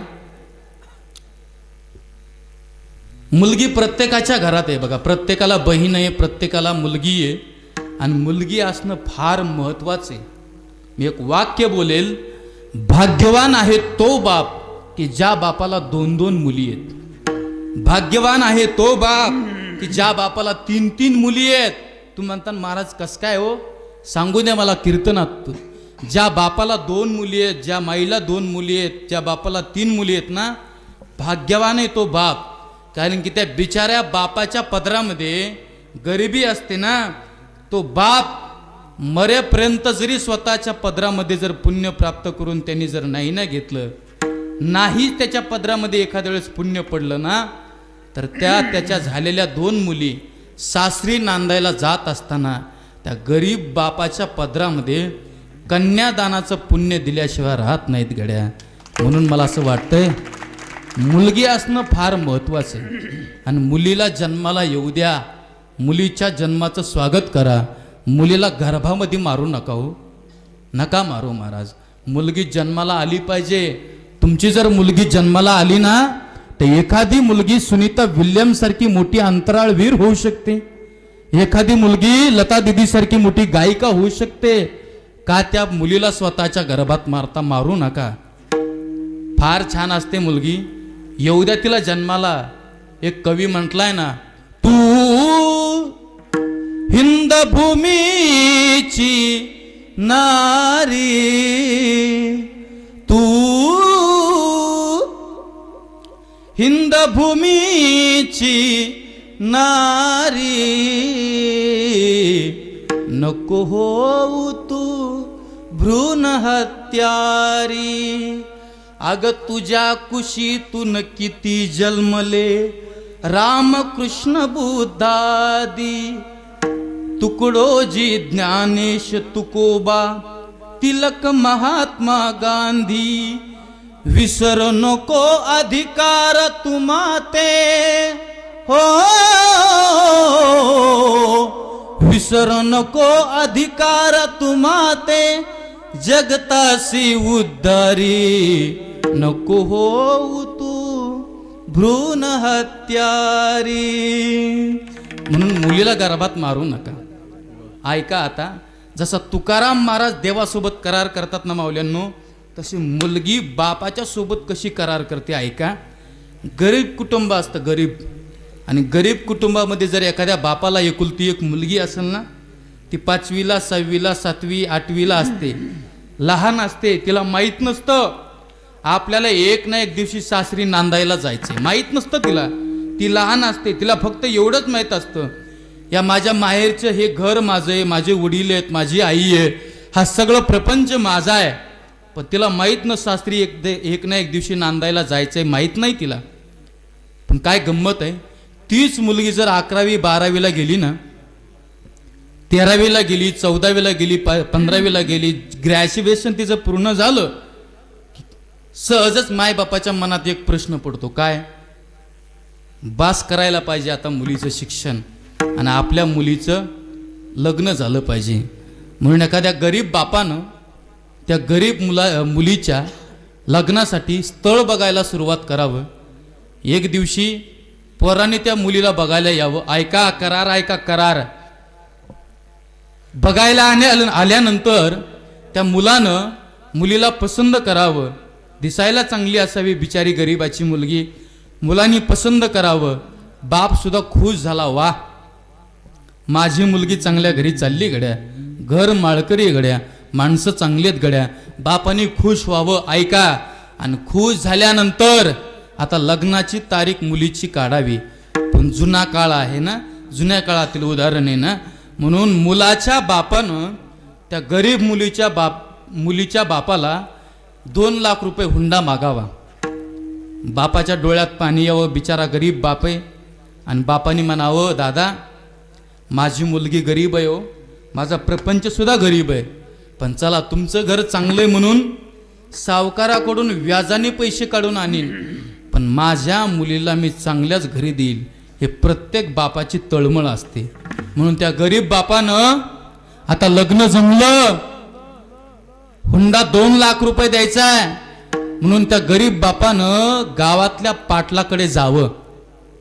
मुलगी प्रत्येकाच्या घरात आहे बघा. प्रत्येकाला बहीण आहे, प्रत्येकाला मुलगी आहे. आणि मुलगी असणं फार महत्वाचं आहे. मी एक वाक्य बोलेल, भाग्यवान आहे तो बाप की ज्या बापाला 2-2 मुली आहेत. भाग्यवान आहे तो बाप की ज्या बापाला 3-3 मुली आहेत. तू म्हणता महाराज कस काय हो? सांगू द्या मला कीर्तनात. ज्या बापाला 2 मुली आहेत, ज्या माईला 2 मुली आहेत, ज्या बापाला 3 मुली आहेत ना, भाग्यवान आहे तो बाप. कारण की त्या बिचाऱ्या बापाच्या पदरामध्ये गरिबी असते ना. तो बाप मरेपर्यंत जरी स्वतःच्या पदरामध्ये जर पुण्य प्राप्त करून त्यांनी जर नाही ना घेतलं, नाही त्याच्या पदरामध्ये एखाद्या वेळेस पुण्य पडलं ना, तर त्याच्या झालेल्या 2 मुली सासरी नांदायला जात असताना त्या गरीब बापाच्या पदरामध्ये कन्यादानाचं पुण्य दिल्याशिवाय राहत नाहीत गड्या. म्हणून मला असं वाटतंय मुलगी असणं फार महत्वाचं आहे. आणि मुलीला जन्माला येऊ द्या, मुलीच्या जन्माचं स्वागत करा. मुलीला गर्भामध्ये मारू नका हो, नका मारू महाराज. मुलगी जन्माला आली पाहिजे. तुमची जर मुलगी जन्माला आली ना, तर एखादी मुलगी सुनीता विल्यम सारखी मोठी अंतराळवीर होऊ शकते. एखादी मुलगी लता दिदी सारखी मोठी गायिका होऊ शकते. का त्या मुलीला स्वतःच्या गर्भात मारू नका. फार छान असते मुलगी, येऊ द्या तिला जन्माला. एक कवी म्हटलाय ना, तू हिंद भूमीची नारी, तू हिंद भूमीची नारी, नको होऊ तू भ्रूण हत्यारी. अग तुझ्या कुशीतून किती जन्मले रामकृष्ण बुद्धादी, तुकडोजी ज्ञानेश तुकोबा तिलक महात्मा गांधी. विसर नको अधिकार तुम्हाते हो, विसर विसरू नको अधिकार तुम्हा ते जगतासी उद्धारी नको होऊ तू भ्रूण हत्यारी. म्हणून मुलीला गर्भात मारू नका. ऐका आता, जसा तुकाराम महाराज देवासोबत करार करतात ना माऊल्यांनो, तशी मुलगी बापाच्या सोबत कशी करार करते ऐका. गरीब कुटुंब असतं, गरीब, आणि गरीब कुटुंबामध्ये जर एखाद्या बापाला एकुलती एक मुलगी असेल ना, ती 5वीला 6वीला 7वी 8वीला असते, लहान असते, तिला माहीत नसतं आपल्याला एक ना एक दिवशी सासरी नांदायला जायचे, माहीत नसतं तिला. ती लहान असते, तिला फक्त एवढंच माहीत असतं, या माझ्या माहेरचं हे घर माझं आहे, माझे वडील आहेत, माझी आई आहे, हा सगळं प्रपंच माझा आहे. पण तिला माहीत न सासरी एक ना एक दिवशी नांदायला जायचंय, माहीत नाही तिला. पण काय गंमत आहे, तीच मुलगी जर 11वी 12वीला गेली ना, 13वीला गेली, 14वीला गेली, 15वीला गेली, ग्रॅज्युएशन तिचं पूर्ण झालं, सहजच मायबापाच्या मनात एक प्रश्न पडतो, काय, बास करायला पाहिजे आता मुलीचं शिक्षण आणि आपल्या मुलीचं लग्न झालं पाहिजे. म्हणून एखाद्या गरीब बापानं त्या गरीब मुलीच्या लग्नासाठी स्थळ बघायला सुरुवात करावं. एक दिवशी पोराने त्या मुलीला बघायला यावं. ऐका करार, ऐका करार. बघायला आल्यानंतर त्या मुलानं मुलीला पसंत करावं. दिसायला चांगली असावी बिचारी गरीबाची मुलगी, मुलांनी पसंत करावं. बाप सुद्धा खुश झाला, वा माझी मुलगी चांगल्या घरी चालली गड्या, घर माळकरी गड्या, माणसं चांगलीत गड्या. बापाने खुश व्हावं. ऐका, आणि खुश झाल्यानंतर आता लग्नाची तारीख मुलीची काढावी. पण जुना काळ आहे ना, जुन्या काळातील उदाहरण आहे ना, म्हणून मुलाच्या बापानं त्या गरीब मुलीच्या बापाला 2 लाख रुपये हुंडा मागावा. बापाच्या डोळ्यात पाणी यावं, बिचारा गरीब बाप आहे, आणि बापाने म्हणावं, दादा माझी मुलगी गरीब आहे, हो माझा प्रपंच सुद्धा गरीब आहे, पण चला तुमचं घर चांगलंय म्हणून सावकाराकडून व्याजाने पैसे काढून आणीन, पण माझ्या मुलीला मी चांगल्याच घरी देईल. हे प्रत्येक बापाची तळमळ असते. म्हणून त्या गरीब बापानं आता लग्न जमलं, हुंडा 2 लाख रुपये द्यायचा आहे, म्हणून त्या गरीब बापानं गावातल्या पाटलाकडे जावं.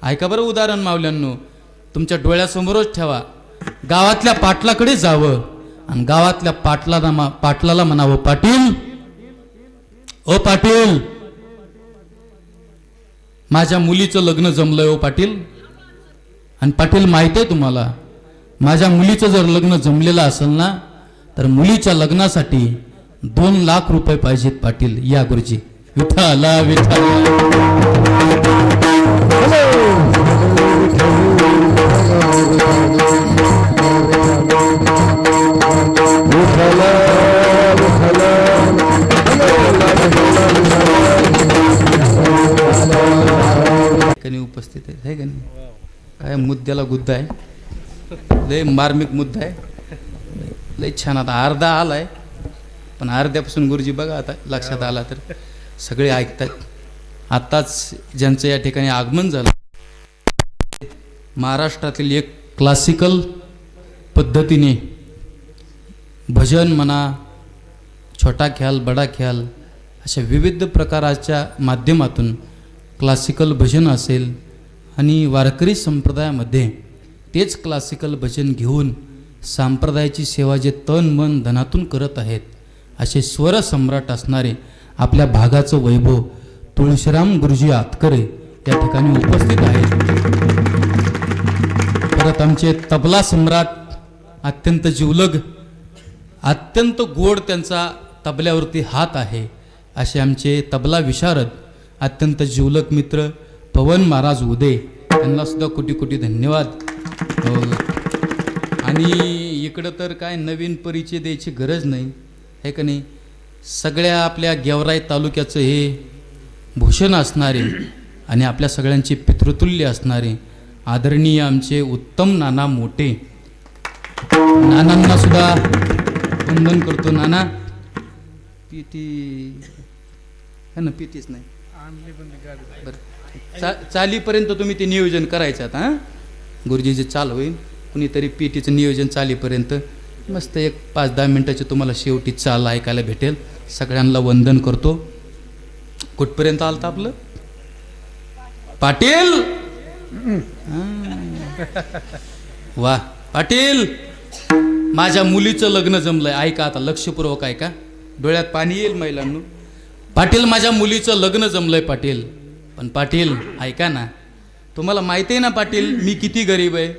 ऐका बरं उदाहरण मावल्यांनो, तुमच्या डोळ्यासमोरच ठेवा. गावातल्या पाटलाकडे जावं आणि गावातल्या पाटलाला म्हणावं, पाटील, ओ पाटील, माझ्या मुलीचं लग्न जमलंय ओ पाटील. आणि पाटील माहित आहे तुम्हाला, माझ्या मुलीचं जर लग्न जमलेलं असेल ना, तर मुलीच्या लग्नासाठी 2 लाख रुपये पाहिजेत पाटील. या गुरुजी. विठाला विठाला. उपस्थित आहे का नाही, काय मुद्द्याला गुद्दा आहे, लय मार्मिक मुद्दा आहे, लय छान. आता अर्धा आलाय, पण अर्ध्यापासून गुरुजी बघा आता लक्षात आला तर सगळे ऐकतात. आताच ज्यांचं या ठिकाणी आगमन झालं, महाराष्ट्रातील एक क्लासिकल पद्धतीने भजन म्हणा, छोटा ख्याल, बडा ख्याल, अशा विविध प्रकाराच्या माध्यमातून क्लासिकल भजन असेल, आणि वारकरी संप्रदायामध्ये तेच क्लासिकल भजन घेऊन संप्रदायाची सेवा जे तन मन धनातून करत आहेत, असे स्वर सम्राट असणारे आपल्या भागाचं वैभव तुळशीराम गुरुजी आतकरे या ठिकाणी उपस्थित आहेत. परत आमचे तबला सम्राट, अत्यंत जिवलग, अत्यंत गोड त्यांचा तबल्यावरती हात आहे, असे आमचे तबला विशारद, अत्यंत जिवलग मित्र पवन महाराज उदे, त्यांना सुद्धा कोटी कोटी धन्यवाद. आणि इकडं तर काय नवीन परिचय द्यायची गरज नाही आहे का नाही. सगळ्या आपल्या गेवराई तालुक्याचं हे भूषण असणारे आणि आपल्या सगळ्यांचे पितृतुल्य असणारे आदरणीय आमचे उत्तम नाना मोठे, नानांना सुद्धा वंदन करतो. नाना पीटी है ना, पीटीच नाही बरं, चालीपर्यंत तुम्ही ते नियोजन करायचं आता. हां गुरुजीचे चाल होईल, कुणीतरी पीटीचं नियोजन चालीपर्यंत मस्त एक 5-10 मिनटाची तुम्हाला शेवटी चाल ऐकायला भेटेल. सगळ्यांना वंदन करतो. कुठपर्यंत आलतं आपलं पाटील? वा पाटील, माझ्या मुलीचं लग्न जमलंय. ऐका आता, लक्षपूर्वक ऐका, डोळ्यात पाणी येईल महिलांनो. पाटील, माझ्या मुलीचं लग्न जमलंय पाटील. पण पाटील ऐका ना, तुम्हाला माहिती आहे ना पाटील मी किती गरीब आहे.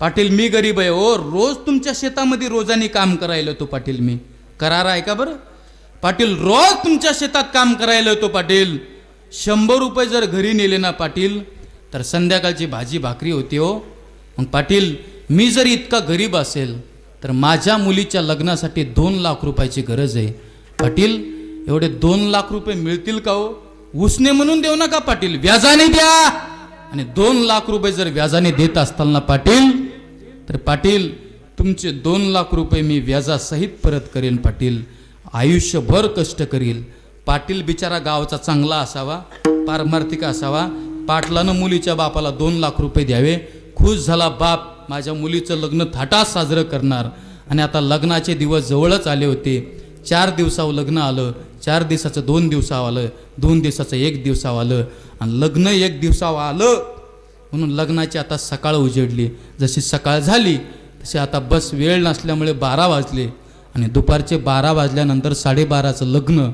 पाटील मी गरीब आहे हो. रोज तुमच्या शेतामध्ये रोजानी काम करायला येतो पाटील मी. करार ऐका बरं पाटील, रोज तुमच्या शेतात काम करायला येतो पाटील. 100 रुपये जर घरी नेले ना पाटील तर संध्याकाळची भाजी भाकरी होती हो. मग पाटील मी जर इतका गरीब असेल तर माझ्या मुलीच्या लग्नासाठी 2 लाख रुपयाची गरज आहे. पाटील एवढे 2 लाख रुपये मिळतील का हो? उसने म्हणून देऊ नका पाटील, व्याजाने द्या. आणि 2 लाख रुपये जर व्याजाने देत असताल ना पाटील तर पाटील तुमचे 2 लाख रुपये मी व्याजासहित परत करेन पाटील. आयुष्यभर कष्ट करील. पाटील बिचारा गावचा चांगला असावा, पारमार्थिक असावा. पाटलानं मुलीच्या बापाला 2 लाख रुपये द्यावे. खुश झाला बाप, माझ्या मुलीचं लग्न थाटात साजरं करणार. आणि आता लग्नाचे दिवस जवळच आले होते. 4 दिवसावर लग्न आलं, 4 दिवसाचं 2 दिवसावर आलं, 2 दिवसाचं 1 दिवसावर आलं. आणि लग्न 1 दिवसावर आलं म्हणून लग्नाची आता सकाळ उजेडली. जशी सकाळ झाली तशी आता बस वेळ नसल्यामुळे 12 वाजले. आणि दुपारचे 12 वाजल्यानंतर 12:30चं लग्न.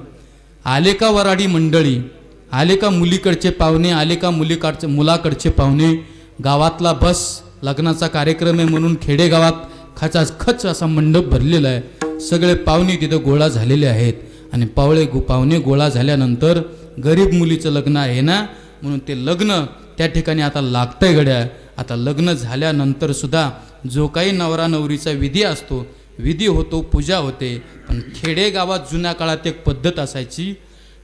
आले का वराडी मंडळी, आले का मुलीकडचे पाहुणे, आले का मुलाकडचे पाहुणे. गावातला बस लग्नाचा कार्यक्रम आहे म्हणून खेडेगावात खच असा मंडप भरलेला आहे. सगळे पाहुणे तिथं गोळा झालेले आहेत. आणि पाहुणे गोळा झाल्यानंतर गरीब मुलीचं लग्न आहे ना म्हणून ते लग्न त्या ठिकाणी आता लागतंय गड्या. आता लग्न झाल्यानंतर सुद्धा जो काही नवरा नवरीचा विधी असतो, विधी होतो, पूजा होते. पण खेडेगावात जुन्या काळात एक पद्धत असायची.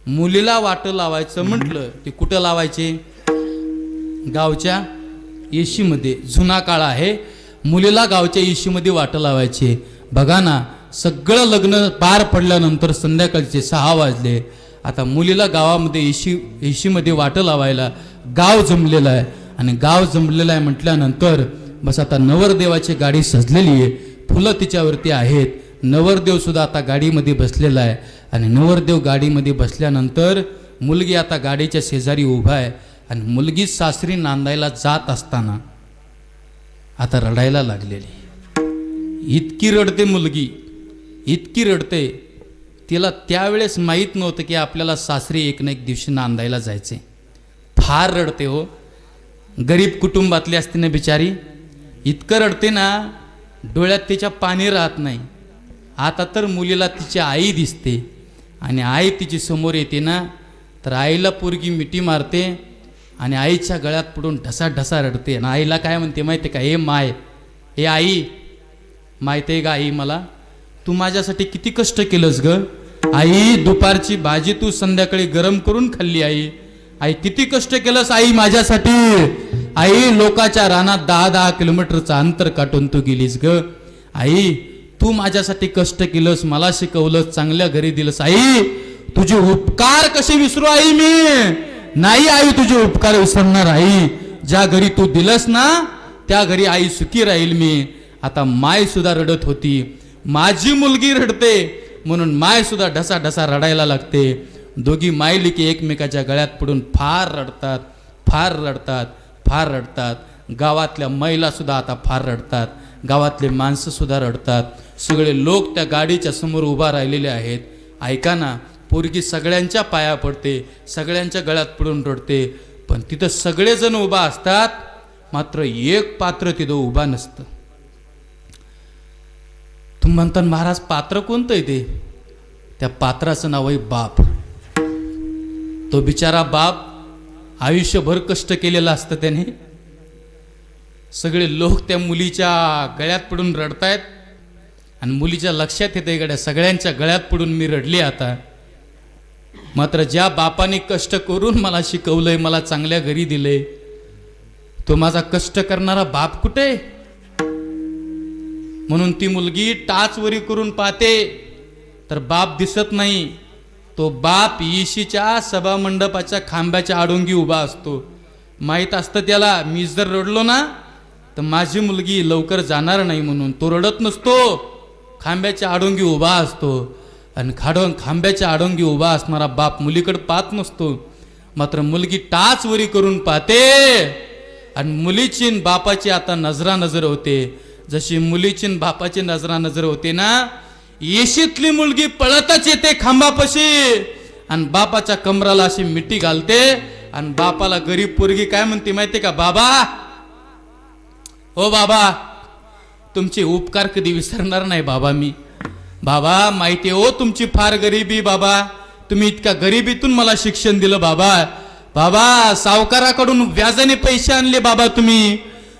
मुलीला वाटं लावायचं म्हटलं ते कुठं लावायचे? गावच्या येशीमध्ये. जुना काळ आहे, मुलीला गावच्या येशीमध्ये वाटं लावायचे. बघा ना, सगळं लग्न पार पडल्यानंतर संध्याकाळचे 6 वाजले. आता मुलीला गावामध्ये येशीमध्ये वाटं लावायला गाव जमलेलं आहे. आणि गाव जमलेलं आहे म्हटल्यानंतर बस आता नवरदेवाची गाडी सजलेली आहे, फुलं तिच्यावरती आहेत. नवरदेव सुद्धा आता गाडीमध्ये बसलेला आहे. आणि नवरदेव गाडीमध्ये बसल्यानंतर मुलगी आता गाडीच्या शेजारी उभा आहे. आणि मुलगी सासरी नांदायला जात असताना आता रडायला लागलेली. इतकी रडते मुलगी, इतकी रडते. तिला त्यावेळेस माहीत नव्हतं की आपल्याला सासरी एक ना एक दिवशी नांदायला जायचे. फार रडते हो. गरीब कुटुंबातली असते ना बिचारी, इतकं रडते ना डोळ्यात तिच्या पाणी राहत नाही. आता तर मुलीला तिची आई दिसते आणि आई तिची समोर येते ना तर आईला पोरगी मिठी मारते आणि आईच्या गळ्यात पडून ढसा रडते. आणि आईला काय म्हणते माहिती का? हे माय, हे आई, माहिती आहे का आई मला, तू माझ्यासाठी किती कष्ट केलंस ग आई. दुपारची भाजी तू संध्याकाळी गरम करून खाल्ली आई. आई किती कष्ट केलंस आई माझ्यासाठी. आई लोकाच्या रानात 10-10 किलोमीटरचं अंतर काटून तू गेलीस ग आई. तू माझ्यासाठी कष्ट केलंस, मला शिकवलंस, चांगल्या घरी दिलंस आई. तुझे उपकार कसे विसरू आई मी? नाही आई, तुझे उपकार विसरणार आई. ज्या घरी तू दिलंस ना त्या घरी आई सुखी राहील मी. आता माय सुद्धा रडत होती. माझी मुलगी रडते म्हणून माय सुद्धा ढसा रडायला लागते. दोघी मायलेकी एकमेकाच्या गळ्यात पडून फार रडतात, फार रडतात, फार रडतात. गावातल्या महिला सुद्धा आता फार रडतात. गावातले माणसं सुद्धा रडतात. सगळे लोक त्या गाडीच्या समोर उभा राहिलेले आहेत. ऐका ना, पोरगी सगळ्यांच्या पाया पडते, सगळ्यांच्या गळ्यात पडून रडते. पण तिथं सगळेजण उभा असतात, मात्र एक पात्र तिथं उभा नसतं. तुम्ही म्हणता महाराज पात्र कोणतं आहे ते? त्या पात्राचं नाव आहे बाप. तो बिचारा बाप आयुष्यभर कष्ट केलेलं असतं त्याने. सगळे लोक त्या मुलीच्या गळ्यात पडून रडतायत आणि मुलीच्या लक्षात येते गड्या सगळ्यांच्या गळ्यात पडून मी रडली आता. मात्र ज्या बापाने कष्ट करून मला शिकवलंय, मला चांगल्या घरी दिले, तो माझा कष्ट करणारा बाप कुठे? म्हणून ती मुलगी टाचवरी करून पाहते तर बाप दिसत नाही. तो बाप येशीच्या सभा मंडपाच्या खांब्याच्या आडोंगी उभा असतो. माहीत असतं त्याला, मी जर रडलो ना तर माझी मुलगी लवकर जाणार नाही म्हणून तो रडत नसतो, खांब्याच्या आडोंगी उभा असतो. आणि खांब्याच्या आडोंगी उभा असणारा बाप मुलीकडे पाहत नसतो, मात्र मुलगी टाच वरी करून पाहते. आणि मुलीची न बापाची आता नजरानजर होते. जशी मुलीची न बापाची नजरानजर होते ना, येशीतली मुलगी पळतच येते खांबापाशी आणि बापाच्या कमराला अशी मिठी घालते. आणि बापाला गरीब पोरगी काय म्हणते माहिती का, बाबा हो बाबा, तुमचे उपकार कधी विसरणार नाही बाबा मी. बाबा माहिती हो तुमची फार गरिबी बाबा, तुम्ही इतक्या गरिबीतून मला शिक्षण दिलं बाबा. बाबा सावकाराकडून व्याजाने पैसे आणले बाबा तुम्ही.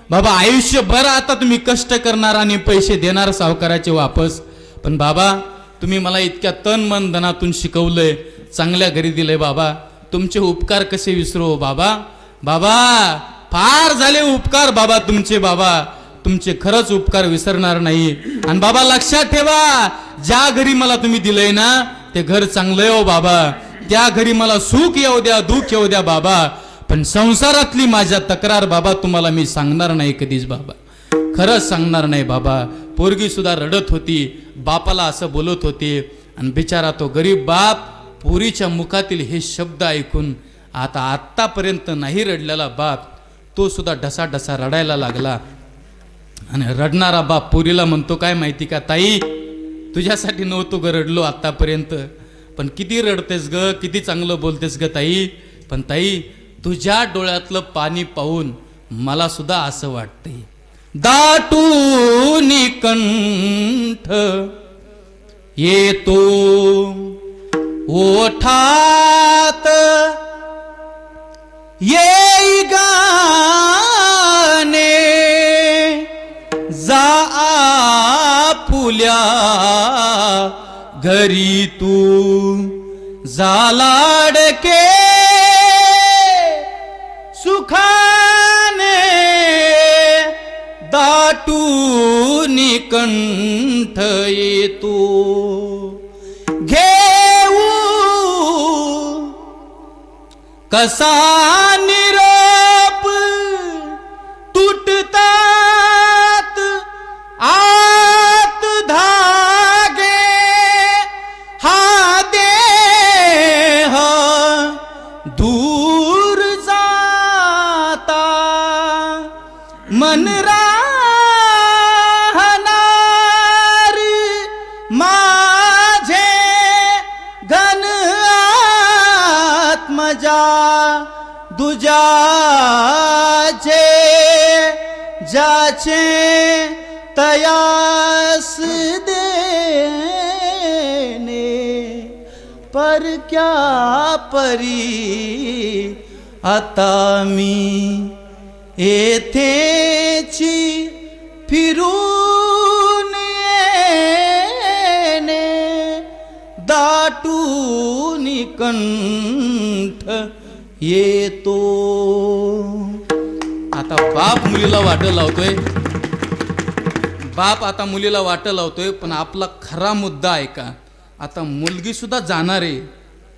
बाबा आयुष्यभर आता तुम्ही कष्ट करणार आणि पैसे देणार सावकाराचे वापस. पण बाबा तुम्ही मला इतक्या तन मन धनातून शिकवलंय, चांगल्या घरी दिलंय बाबा, तुमचे उपकार कसे विसरू बाबा. बाबा फार झाले उपकार बाबा तुमचे बाबा, तुमचे खरंच उपकार विसरणार नाही. आणि बाबा लक्षात ठेवा, ज्या घरी मला तुम्ही दिलंय ना ते घर चांगलंय हो बाबा. त्या घरी मला सुख येऊ द्या, दुःख येऊ द्या बाबा, पण संसारातली माझ्या तक्रार बाबा तुम्हाला मी सांगणार नाही कधीच बाबा, खरंच सांगणार नाही बाबा. पोरगी सुद्धा रडत होती, बापाला असं बोलत होती. आणि बिचारा तो गरीब बाप पोरीच्या मुखातील हे शब्द ऐकून आता आत्तापर्यंत नाही रडलेला बाप तो सुद्धा ढसाढसा रडायला लागला. आणि रडणारा बाप पोरीला म्हणतो काय माहिती का, ताई तुझ्यासाठी नव्हतो ग रडलो आत्तापर्यंत, पण किती रडतेस ग, किती चांगलं बोलतेस ग ताई, पण ताई तुझ्या डोळ्यातलं पाणी पाहून मला सुद्धा असं वाटतंय. दाटून कंठ येतो ओठात येई गाणे जा आपुल्या घरी तू जा लाडके सुखाने दाटून कंठ येतो घेऊ कसा निरोप तुटतात आत धागे हा देह दूर जाता मन राहणार माझे घन आत्मजा दुजाचे जाचे तयास देने पर क्या परी आता मी येथेची फिरून येणे दाटून कंठ येतो. आता बाप मुलीला वाटं लावतोय, बाप आता मुलीला वाटं लावतोय, पण आपला खरा मुद्दा ऐका. आता मुलगी सुद्धा जाणार आहे,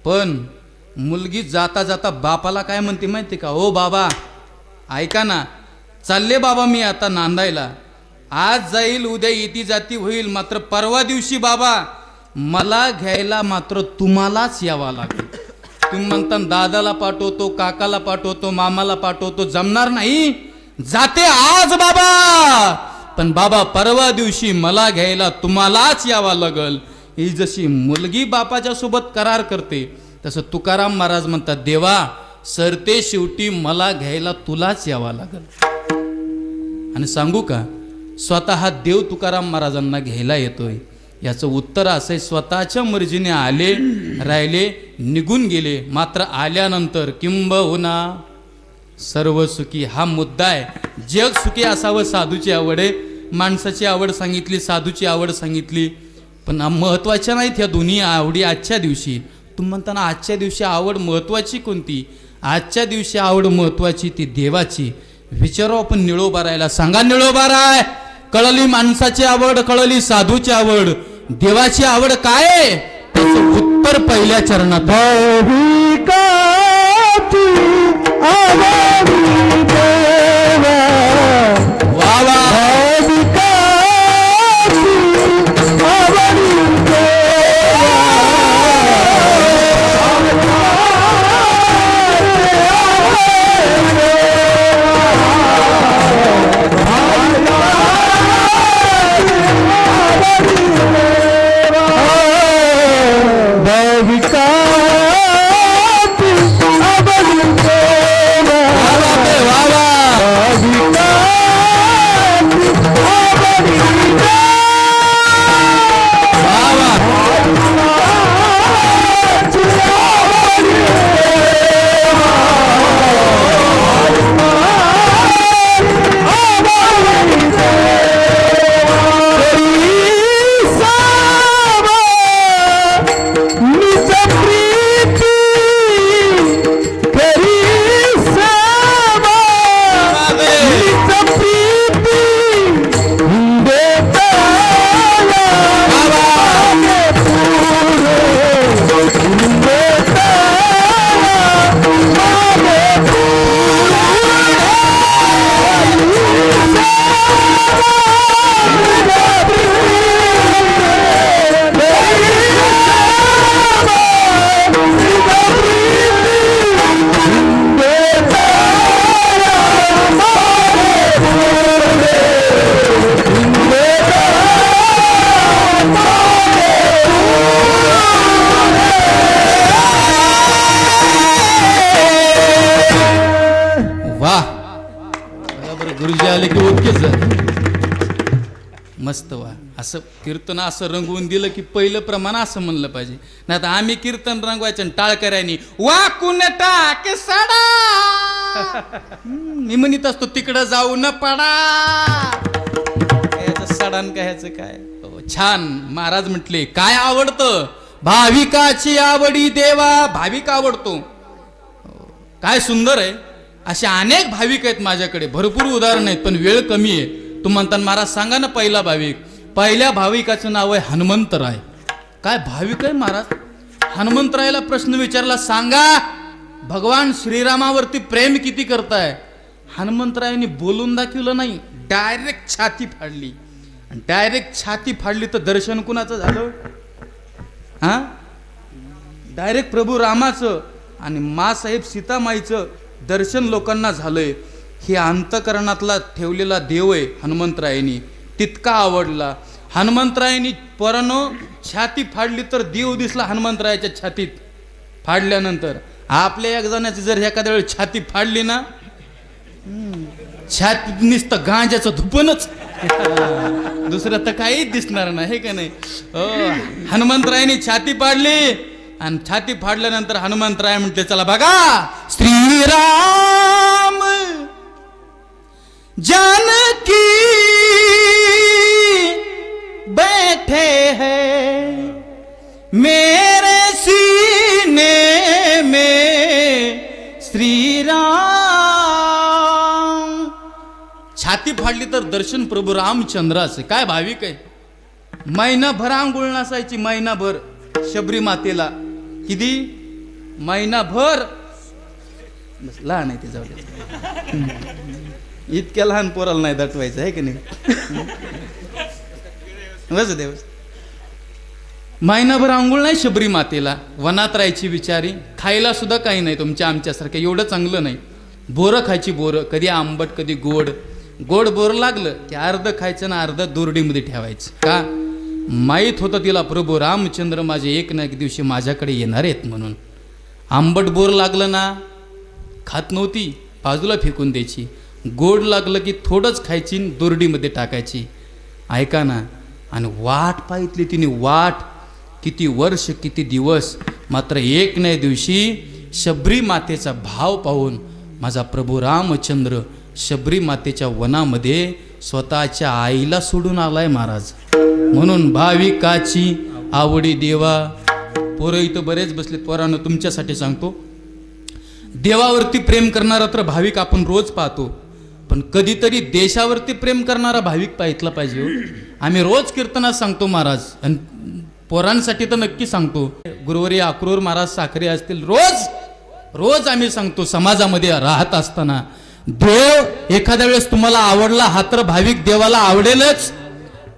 पण मुलगी जाता जाता बापाला काय म्हणते माहिती का, ओ बाबा ऐका ना, चालले बाबा मी आता नांदायला, आज जाईल उद्या येती जाती होईल, मात्र परवा दिवशी बाबा मला घ्यायला मात्र तुम्हालाच यावा लागेल. तुम्ही म्हणता दादाला पाठवतो, काकाला पाठवतो, मामाला पाठवतो, जमणार नाही, जाते आज बाबा, पण बाबा परवा दिवशी मला घ्यायला तुम्हालाच यावा लागल. ही जशी मुलगी बापाच्या सोबत करार करते, तसं तुकाराम महाराज म्हणतात, देवा सरते शेवटी मला घ्यायला तुलाच यावा लागल. आणि सांगू का, स्वतः देव तुकाराम महाराजांना घ्यायला येतोय. याचं उत्तर असं आहे, स्वतःच्या मर्जीने आले, राहिले, निघून गेले, मात्र आल्यानंतर किंबहुना सर्व सुखी. हा मुद्दा आहे. जग सुखी असावं, साधूची आवड आहे, माणसाची आवड सांगितली, साधूची आवड सांगितली, पण महत्वाच्या नाहीत ह्या दोन्ही आवडी. आजच्या दिवशी तुम्ही म्हणताना आजच्या दिवशी आवड महत्वाची कोणती, आजच्या दिवशी आवड महत्वाची ती देवाची. विचारू आपण निळोबा राहायला, सांगा निळोबा राय, कळली माणसाची आवड, कळली साधूची आवड, देवाची आवड काय आहे? त्याचं उत्तर पहिल्या चरणात. वा झाले की ओकेच झाले. मस्त वा. असं कीर्तन असं रंगवून दिलं की पहिलं प्रमाण असं म्हणलं पाहिजे. नाही तर आम्ही कीर्तन रंगवायचं आणि टाळकऱ्यांनी वाकून टाक सडा. मी म्हणत असतो तिकडं जाऊ न पडा. याचं सडान काय काय. छान. महाराज म्हटले काय आवडतं? भाविकाची आवडी देवा. भाविक आवडतो. काय सुंदर आहे. असे अनेक भाविक आहेत माझ्याकडे, भरपूर उदाहरण आहेत, पण वेळ कमी आहे. तू म्हणता महाराज सांगा ना पहिला भाविक. पहिल्या भाविकाचं नाव आहे हनुमंतराय. काय भाविक आहे महाराज. हनुमंतरायला प्रश्न विचारला, सांगा भगवान श्रीरामावरती प्रेम किती करताय. हनुमंतरायांनी बोलून दाखवलं नाही, डायरेक्ट छाती फाडली. आणि डायरेक्ट छाती फाडली तर दर्शन कुणाचं झालं. हा, डायरेक्ट प्रभू रामाचं आणि मासाहेब सीतामाईचं दर्शन लोकांना झालंय. हे अंतकरणातला ठेवलेला देव आहे हनुमंतरायांनी. तितका आवडला. हनुमंतरायांनी पोरांनो छाती फाडली तर देव दिसला हनुमंतरायाच्या छातीत. फाडल्यानंतर आपल्या एक जणाची जर एखाद्या वेळी छाती फाडली ना, छातीत नुसतं गांजाचं धुपणच, दुसरं तर काहीच दिसणार नाही. हे का नाही. हनुमंतरायांनी छाती फाडली आणि छाती फाडल्यानंतर हनुमंतराय म्हटले चला बघा श्रीराम जानकी बैठे हैं मेरे सीने में श्री राम. छाती फाडली तर दर्शन प्रभू रामचंद्राचे. काय भाविक आहे. महिनाभर आंघोळ नसायची. महिनाभर शबरी मातेला. किती महिनाभर. लहान आहे ते जाऊ. इतक्या लहान पोराला नाही दटवायचं आहे की नाही. बस देव. महिनाभर आंघोळ नाही शबरी मातेला. वनात राहायची बिचारी. खायला सुद्धा काही नाही तुमच्या आमच्यासारखं. एवढं चांगलं नाही. बोरं खायची. बोरं कधी आंबट कधी गोड. गोड बोर लागलं की अर्ध खायचं ना अर्ध दोरडीमध्ये ठेवायचं. का माहीत होतं तिला प्रभू रामचंद्र माझे एक ना एक दिवशी माझ्याकडे येणार आहेत म्हणून. आंबट बोर लागलं ना खात नव्हती, बाजूला फेकून द्यायची. गोड लागलं की थोडंच खायची, दोरडीमध्ये टाकायची. ऐका ना. आणि वाट पाहितली तिने. वाट किती वर्ष किती दिवस. मात्र एक ना दिवशी शबरी मातेचा भाव पाहून माझा प्रभू रामचंद्र शबरी मातेच्या वनामध्ये स्वतःच्या आईला सोडून आलाय महाराज. म्हणून भाविकाची आवडी देवा. पोरं इथं बरेच बसलेत. पोरांनो तुमच्यासाठी सांगतो, देवावरती प्रेम करणारा तर भाविक आपण रोज पाहतो, पण कधीतरी देशावरती प्रेम करणारा भाविक पाहितला पाहिजे. आम्ही रोज कीर्तनात सांगतो महाराज, आणि पोरांसाठी तर नक्की सांगतो. गुरुवारी अक्रूर महाराज साखरे असतील, रोज रोज आम्ही सांगतो समाजामध्ये राहत असताना, देव एखाद्या वेळेस तुम्हाला आवडला हा तर भाविक देवाला आवडेलच,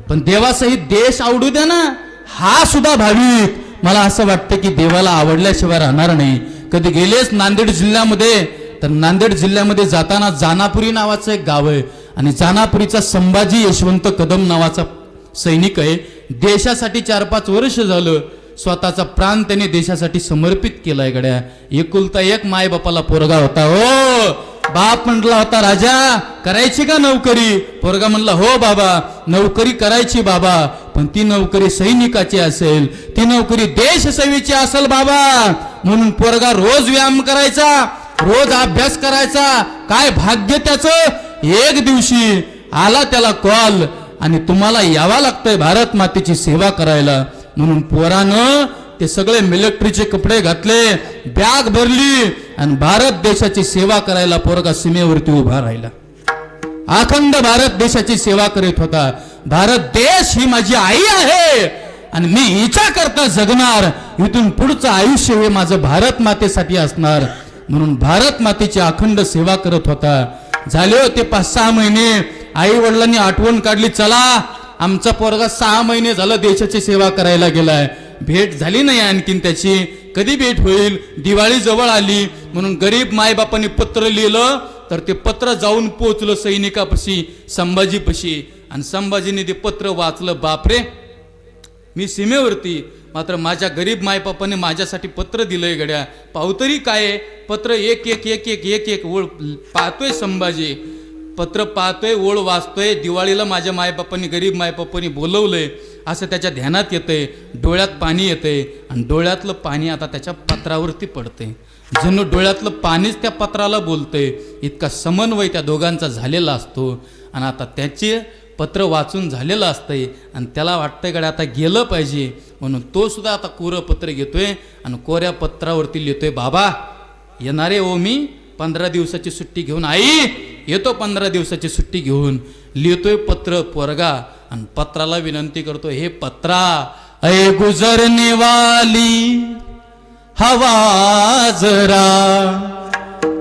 पण देवासहित देश आवडू द्या ना, हा सुद्धा भाविक मला असं वाटतं की देवाला आवडल्याशिवाय राहणार नाही. कधी गेलेच नांदेड जिल्ह्यामध्ये, तर नांदेड जिल्ह्यामध्ये जाताना जानापुरी नावाचं एक गाव आहे, आणि जानापुरीचा संभाजी यशवंत कदम नावाचा सैनिक आहे. देशासाठी 4-5 वर्ष झालं स्वतःचा प्राण त्याने देशासाठी समर्पित केलाय. गड्या एकुलता एक माय बापाला पोरगा होता. हो बाप म्हटला होता, राजा करायची का नोकरी? पोरगा म्हणला हो बाबा नोकरी करायची बाबा, पण ती नोकरी सैनिकाची असेल, ती नोकरी देशसेवेची असेल बाबा. म्हणून पोरगा रोज व्यायाम करायचा, रोज अभ्यास करायचा. काय भाग्य त्याचं. एक दिवशी आला त्याला कॉल, आणि तुम्हाला यावा लागतंय भारत मातेची सेवा करायला. म्हणून पोरानं ते सगळे मिलिटरीचे कपडे घातले, बॅग भरली, आणि भारत देशाची सेवा करायला पोरगा सीमेवरती उभा राहिला. अखंड भारत देशाची सेवा करीत होता. भारत देश ही माझी आई आहे, आणि मी हिच्या करता जगणार. इथून पुढचं आयुष्य हे माझं भारत मातेसाठी असणार. म्हणून भारत मातेची अखंड सेवा करत होता. झाले होते 5-6 महिने. आई वडिलांनी आठवण काढली, चला आमचा पोरगा 6 महिने झालं देशाची सेवा करायला गेलाय. भेट झाली नाही आणखीन त्याची. कधी भेट होईल? दिवाळी जवळ आली. म्हणून गरीब मायबापांनी पत्र लिहिलं, तर ते पत्र जाऊन पोचलं सैनिकापाशी, संभाजीपाशी, आणि संभाजीने ते पत्र वाचलं. बापरे, मी सीमेवरती, मात्र माझ्या गरीब मायबापाने माझ्यासाठी पत्र दिलंय. गड्या पाहू तरी काय पत्र. एक एक एक एक एक एक ओळ पाहतोय संभाजी. पत्र पाहतोय, ओळ वाचतोय. दिवाळीला माझ्या मायबापांनी, गरीब मायबापांनी बोलवलंय असं त्याच्या ध्यानात येतंय. डोळ्यात पाणी येतंय आणि डोळ्यातलं पाणी आता त्याच्या पत्रावरती पडतंय. जणू डोळ्यातलं पाणीच त्या पत्राला बोलतंय. इतका समन्वय त्या दोघांचा झालेला असतो. आणि आता त्याचे पत्र वाचून झालेलं असतंय आणि त्याला वाटतंय गड्या आता गेलं पाहिजे, म्हणून तो सुद्धा आता कोरं पत्र घेतोय आणि कोऱ्या पत्रावरती लिहितोय, बाबा येणारे हो, मी 15 दिवसाची सुट्टी घेऊन, आई येतो 15 दिवसाची सुट्टी घेऊन. लिहितोय पत्र पोरगा आणि पत्राला विनंती करतो, हे पत्रा ऐ गुजरने वाली हवा जरा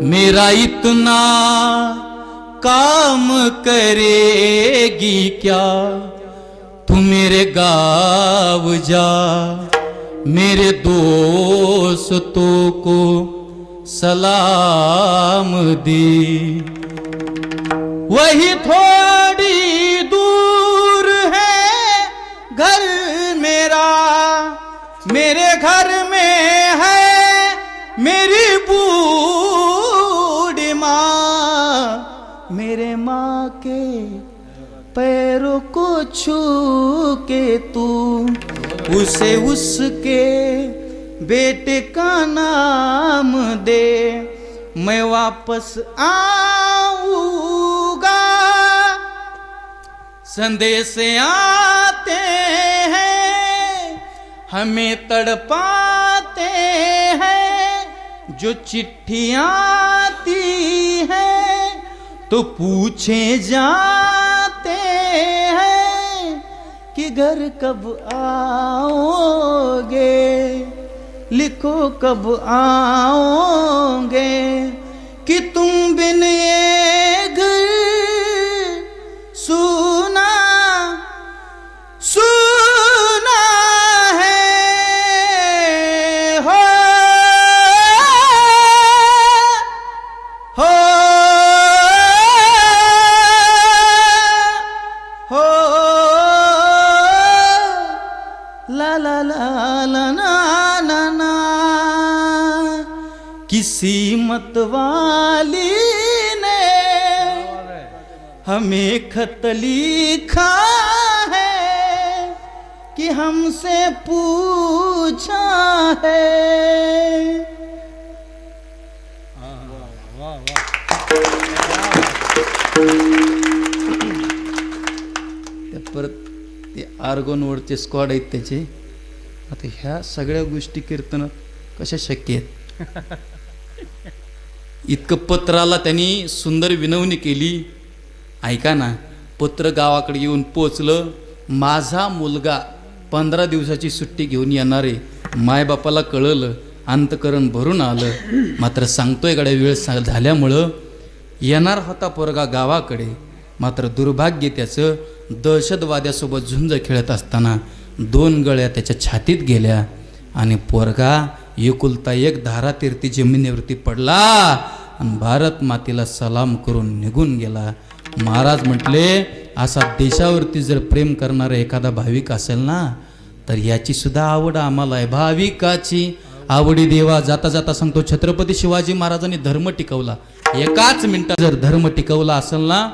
मेरा इतना काम करेगी क्या, तू मेरे गाँव जा मेरे दोस्तों को सलाम दे. वही थोड़ी दूर है घर मेरा, मेरे घर में है मेरी बूढ़ी माँ, मेरे माँ के पैरों को छू के तू उसे उसके बेटे का नाम दे, मैं वापस आऊंगा. संदेश आते हैं हमें तड़पाते हैं, जो चिट्ठियां आती हैं तो पूछे जाते हैं कि घर कब आओगे, लिखो कब आओगे, कि तुम बिन ये घर सुना सुना है. हो हो ला ला ला ला ना ना ना. किसी मत वाली ने हमें खत लिखा है कि हमसे पूछा है. परत ते आर्गोनवरचे स्क्वॉड आहेत त्याचे. आता ह्या सगळ्या गोष्टी कीर्तनात कशा शक्य आहेत? इतकं पत्राला त्यांनी सुंदर विनवणी केली. ऐका ना, पत्र गावाकडे येऊन पोचलं. माझा मुलगा 15 दिवसाची सुट्टी घेऊन येणार आहे. मायबापाला कळलं, अंतकरण भरून आलं. मात्र सांगतोय गड्या, वेळ झाल्यामुळं येणार होता पोरगा गावाकडे. मात्र दुर्भाग्य त्याचं, दहशतवाद्यासोबत झुंज खेळत असताना 2 गळ्या त्याच्या छातीत गेल्या आणि पोरगा एकुलता एक धारातीर्थी जमिनीवरती पडला आणि भारत मातेला सलाम करून निघून गेला. महाराज म्हटले, असा देशावरती जर प्रेम करणारा एखादा भाविक असेल ना, तर याची सुद्धा आवड आम्हाला आहे. भाविकाची आवडी देवा. जाता जाता सांगतो, छत्रपती शिवाजी महाराजांनी धर्म टिकवला. एकाच मिनिटात जर धर्म टिकवला असेल ना,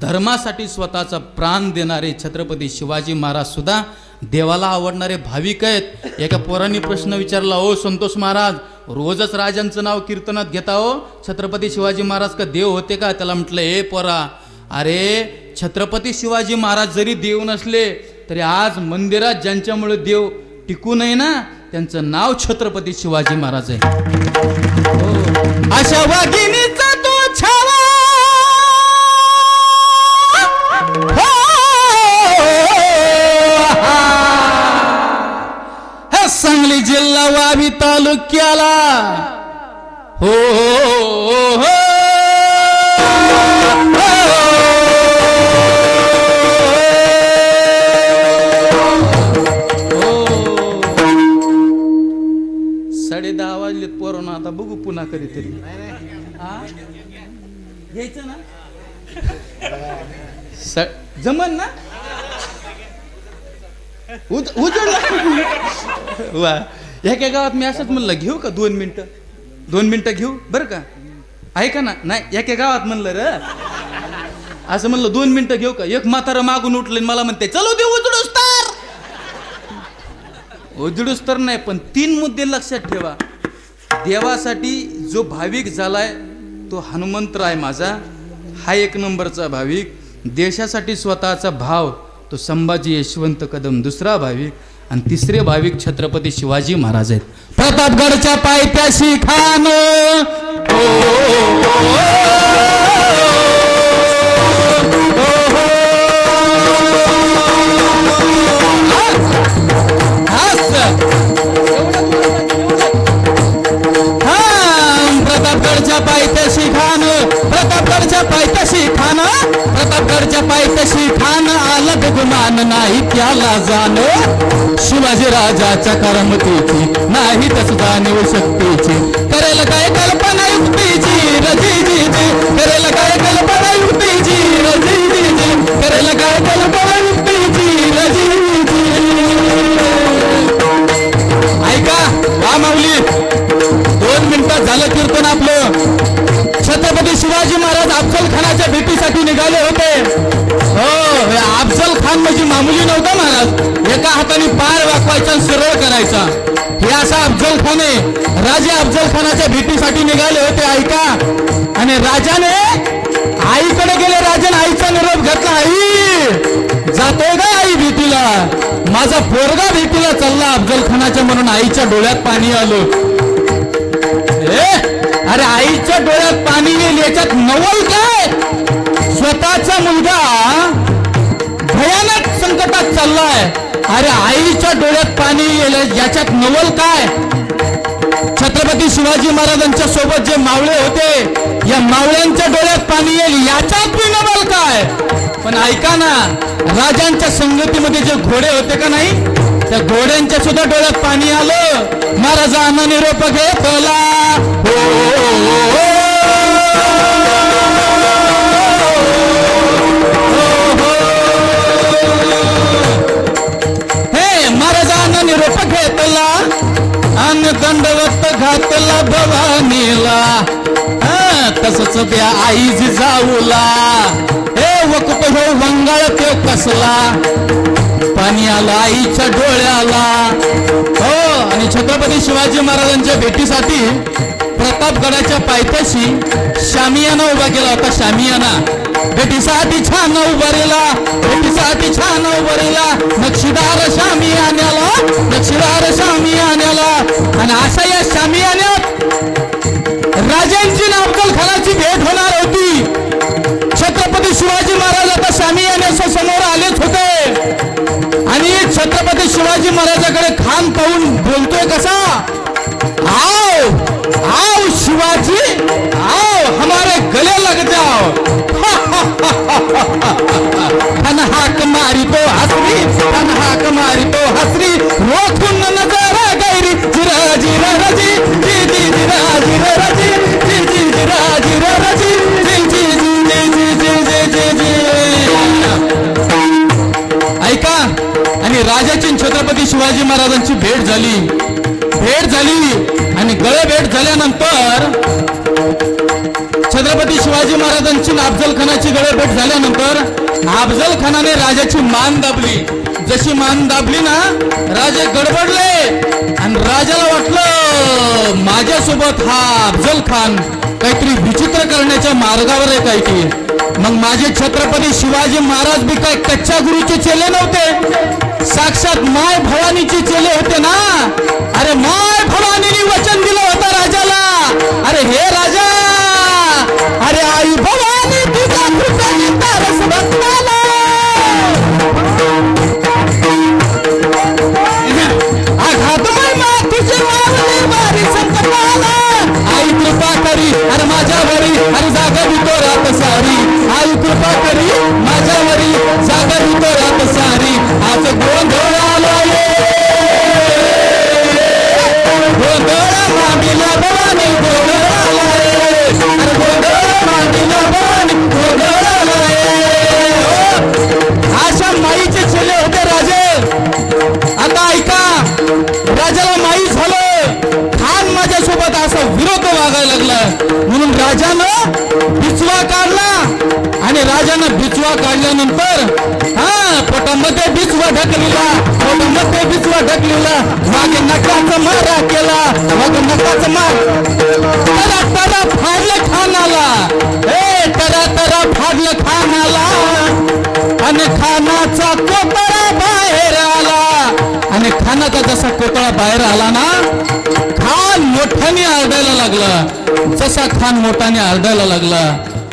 धर्मासाठी स्वतःचा प्राण देणारे छत्रपती शिवाजी महाराज सुद्धा देवाला आवडणारे भाविक आहेत. एका पोरांनी प्रश्न विचारला, ओ संतोष महाराज, रोजच राजांचं नाव कीर्तनात घेता हो, छत्रपती शिवाजी महाराज का देव होते का? त्याला म्हटलं, हे पोरा, अरे छत्रपती शिवाजी महाराज जरी देव नसले तरी आज मंदिरात ज्यांच्यामुळे देव टिकू नये ना, त्यांचं नाव छत्रपती शिवाजी महाराज आहे. अशा वाघिणीचा तो छावा सांगली जिल्हा वावी तालुक्याला हो, हो, साडे 10 वाजलेत पोरांना. आता बघू पुन्हा कधीतरी घ्यायचं ना, जमन ना, उजळला वा. एका गावात मी असंच म्हणलं, घेऊ का 2 मिनिटं घेऊ बरं का? ऐका ना, नाही एका गावात म्हणलं र, असं म्हणलं 2 मिनिटं घेऊ का, एक म्हातारं मागून उठलं आणि मला म्हणते चलो देऊ उजडूस तर. उजडूस तर नाही, पण 3 मुद्दे लक्षात ठेवा. देवासाठी जो भाविक झालाय तो हनुमंतराय माझा, हा 1 नंबरचा भाविक. देशासाठी स्वतःचा भाव तो संभाजी यशवंत कदम दुसरा भाविक. आणि तिसरे भाविक छत्रपती शिवाजी महाराज आहेत. प्रतापगडच्या पायथ्याशी खान प्रतापगडच्या पायथ्याशी खान, प्रतापगडच्या पायथ्याशी खान, प्रतापगडच्या पायथ्याशी खान, आलं गुमान नाही त्याला जाण. शिवाजी राजाच्या करमतीची नाही तस जाणीव शक्तीची. करेल काय कल्पना युक्तीची रजी, करेल काय कल्पना युक्तीची रजी, करेल काय कल्पना युक्तीची रजी. ऐका वा माऊली, 2 मिनिटं झालं कीर्तन आपलं. छत्रपती शिवाजी महाराज अफजल खानाच्या भेटीसाठी निघाले होते. हो, अफजल खान म्हणजे मामुली नव्हता महाराज. एका हाताने पाय वाकवायचा आणि सरळ करायचा, हे असा अफजल खान आहे. राजे अफजल खानाच्या भेटीसाठी निघाले होते. ऐका, आणि राजाने आईकडे गेले. राजाने आईचा निरोप घेतला. आई जातोय का आई भेटीला? माझा पोरगा भेटीला चालला अफजल खानाच्या, म्हणून आईच्या डोळ्यात पाणी आलं. अरे आईच्या डोळ्यात पाणी येईल याच्यात नवल काय? स्वतःचा मुलगा भयानक संकटात चाललाय, अरे आईच्या डोळ्यात पाणी येईल याच्यात नवल काय? छत्रपती शिवाजी महाराजांच्या सोबत जे मावळे होते, या मावळ्यांच्या डोळ्यात पाणी येईल याच्यात बी नवल काय? पण ऐका ना, राजांच्या संगतीमध्ये जे घोडे होते का नाही, त्या घोड्यांच्या सुद्धा डोळ्यात पाणी आलं. महाराजांना निरोप घेतला. हे महाराजांना निरोप घेतला आणि दंडवत घातला भवानीला. तसंच त्या आई जिजाऊला. हे वकत हो वंगाळ ते कसला, पाणी आलं आईच्या डोळ्याला. हो, आणि छत्रपती शिवाजी महाराजांच्या भेटीसाठी प्रतापगडाच्या पायथ्याशी शामियाना उभा केला होता. शामियाना भेटीसाठी छान उभारेला, भेटीसाठी छान उभारेला. नक्षीदार शामियान्याला, नक्षीदार शामियान्याला. आणि अशा या शामियान्यात राजांची आणि अफजल खानाची भेट होणार होती. छत्रपती शिवाजी महाराज आता शामियान्याच्या समोर आलेच होते. आणि छत्रपती शिवाजी महाराजाकडे खान पाहून बोलतोय कसा? आओ आओ शिवाजी, आओ हमारे गले लग जाओ. हाक मारी तो हसरी, हाक मारी तो हसरी, रोखून नजरा गैरी. जिरा जिरा रजी, जी जी जिरा जिरा रजी, जी जी जिरा जिरा रजी, जी जी जी जी जी जी जी जी. ऐका, आणि राजाची छत्रपती शिवाजी महाराजांची भेट झाली. भेट झाली आणि गळे भेट झाल्यानंतर छत्रपती शिवाजी महाराजांची अफजल खानाची गळे भेट झाल्यानंतर अफजल खानाने राजाची मान दाबली. जशी मान दाबली ना, राजे गडबडले आणि राजाला वाटलं माझ्यासोबत हा अफजल खान काहीतरी विचित्र करण्याच्या मार्गावर आहे काय की. मग माझे छत्रपती शिवाजी महाराज बी काय कच्च्या गुरुचे चेले नव्हते, साक्षात माय भवानीचे चेले होते ना. अरे माय भवानीने वचन दिलं होतं राजाला, अरे हे राजा, अरे आई भवानी तुझा कृपाने तारस भक्ताला. आघातमय मातुझे मावले वारी संकटाला. आई कृपा करी अरे माझ्यावरी, अरे जागा तो रात सारी. आई कृपा करी माझ्यावरी, जागा तो रात सारी. आज गोंधळ आला ये, गोंधळ मागिला भवानी, गोंधळ आला ये. काढल्यानंतर पोटामध्ये बिचवा ढकलीला, पोटामध्ये बिचवा ढकलीला, मागे नकाचा मारा केला, मागे नकाचा मार तरा तरा फाडलं खानाला, तरा तरा फाडलं खानाला, आणि खानाचा कोतळा बाहेर आला, आणि खानाचा जसा कोतळा बाहेर आला ना, खान मोठ्याने आरडायला लागला. जसा खान मोठ्याने आरडायला लागला,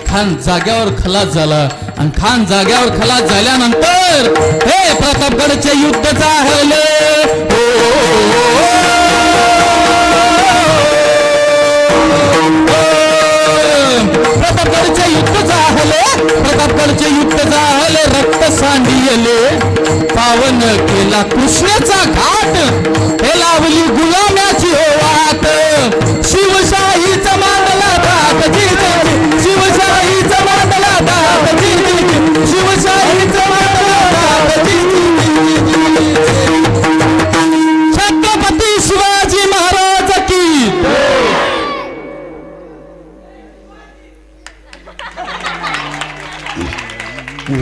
खान जाग्यावर खलास झाला. आणि खान जाग्यावर खलास झाल्यानंतर हे प्रतापगडचे युद्ध झाले. प्रतापगडचे युद्ध झाले, प्रतापगडचे युद्ध झाले, रक्त सांडिले, पावन केला कृष्णेचा घाट, हे लावली गुलाम्याची वाट, शिवशाहीचा मांडला दात जिंकली, शिवशाहीचा मांडला दात जिंकली, शिवशाहीचा मांडला दात जिंकली. छत्रपती शिवाजी महाराज की.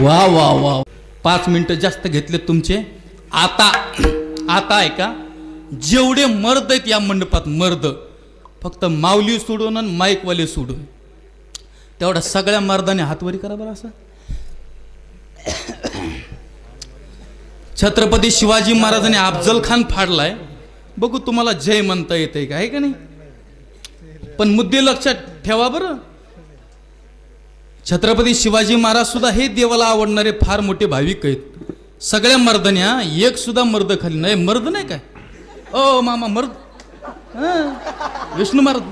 वा वा वा, 5 मिनिटं जास्त घेतले तुमचे. आता ऐका, जेवढे मर्द आहेत या मंडपात, मर्द फक्त माऊली सोडून आणि माईकवाले सोडून, तेवढा सगळ्या मर्दाने हातवरी करा बरं. असं छत्रपती शिवाजी महाराजांनी अफजल खान फाडलाय, बघू तुम्हाला जय म्हणता येते का, आहे का नाही. पण मुद्दे लक्षात ठेवा बरं, छत्रपती शिवाजी महाराज सुद्धा हे देवाला आवडणारे फार मोठे भाविक आहेत. सगळ्या मर्दन्या, एक सुद्धा मर्द खाली नाही. मर्द नाही काय, ओ मामा मर्द, विष्णू महाराज,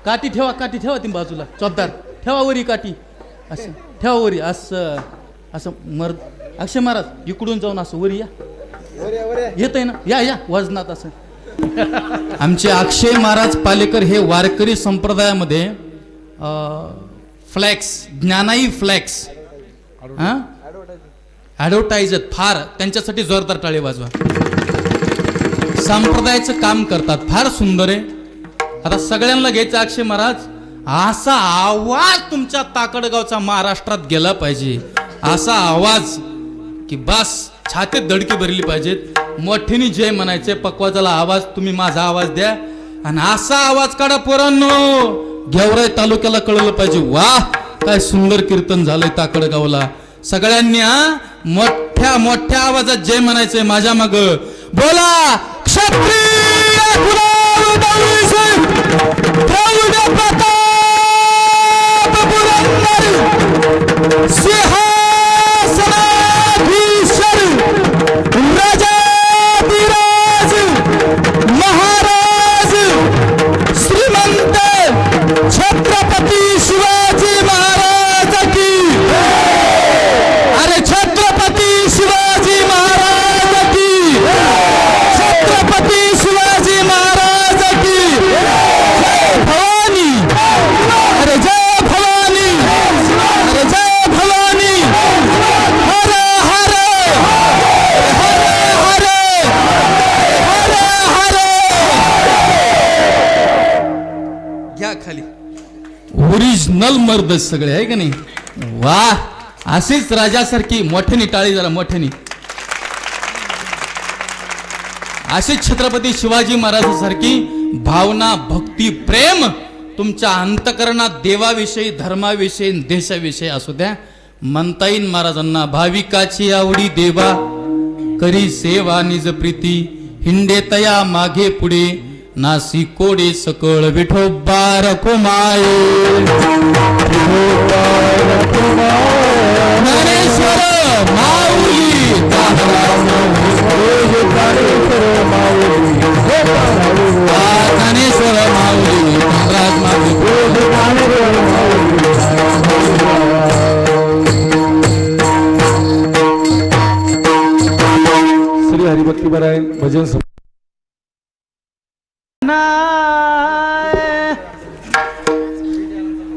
काठी ठेवा, काठी ठेवा ती बाजूला, चौबदार ठेवा वरी काठी, असं ठेवा वरी, असं असं मर्द. अक्षय महाराज इकडून जाऊन असं वरी या, येत आहे ना, या या वजनात असं. आमचे अक्षय महाराज पालेकर हे वारकरी संप्रदायामध्ये फ्लॅक्स, ज्ञानाई फ्लॅक्स, ॲडव्हर्टायझर, फार त्यांच्यासाठी जोरदार टाळे वाजवा. संप्रदायाचं काम करतात, फार सुंदर आहे. आता सगळ्यांना घ्यायचं अक्षय महाराज, असा आवाज तुमच्या ताकडगावचा महाराष्ट्रात गेला पाहिजे, असा आवाज की बस छातीत धडकी भरली पाहिजेत. मोठ्याने जय म्हणायचे, पकवाजाला आवाज, तुम्ही माझा आवाज द्या, आणि असा आवाज काढा पोरांनो, गेवराई तालुक्याला कळलं पाहिजे. वाह, काय सुंदर कीर्तन झालंय ताकडगावला. सगळ्यांनी मोठ्या मोठ्या आवाजात जय म्हणायचंय माझ्या माग. बोला क्षत्रिय प्रताप पुरंदर सिंहासनाधीश्वर राजाधिराज महाराज श्रीमंत छत्रपती शिवाजी महाराज की. अरे छत्रपती शिवाजी महाराज की, छत्रपती शिवाजी महाराज की. जय भवानी, अरे जय भवानी, अरे जय भवानी. हर हर हर हर हर घ्या खाली. ओरिजिनल मर्द सगळे, आहे का नाही. वाह, असेच राजासारखी मोठ्यानी टाळी जरा मोठ्यानी. असेच छत्रपती शिवाजी महाराजांसारखी भावना, भक्ती, प्रेम तुमच्या अंतकरणात देवाविषयी, धर्माविषयी, देशाविषयी असू द्या. म्हणता येईल महाराजांना, भाविकाची आवडी देवा करी सेवा निज प्रीती, हिंडे तया मागे पुढे नासी कोडे सकळ विठोबा रखुमाये. ज्ञानेश्वर माऊली ज्ञानेश्वर माऊली महाराज श्री हरिभक्तीपरायण भजन सभा.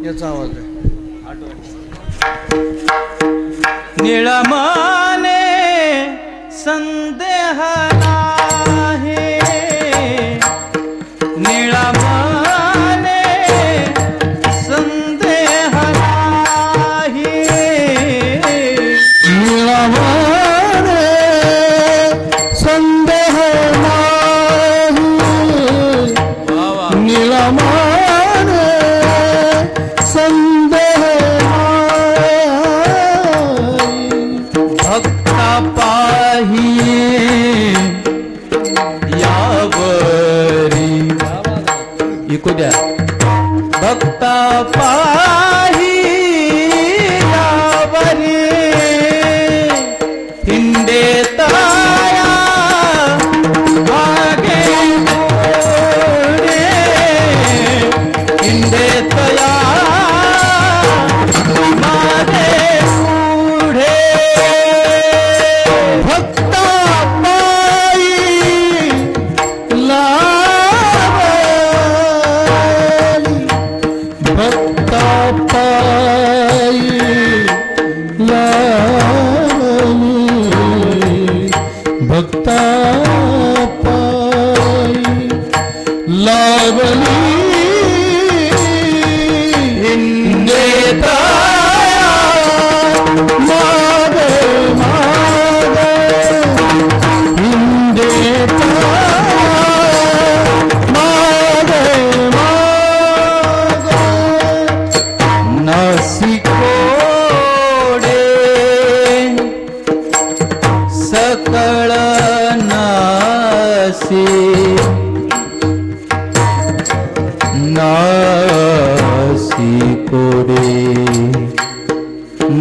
याचा आवाज आहे. निळमने संदेह नाही, निळमने संदेह नाही, सकळ नासी नासिकोडे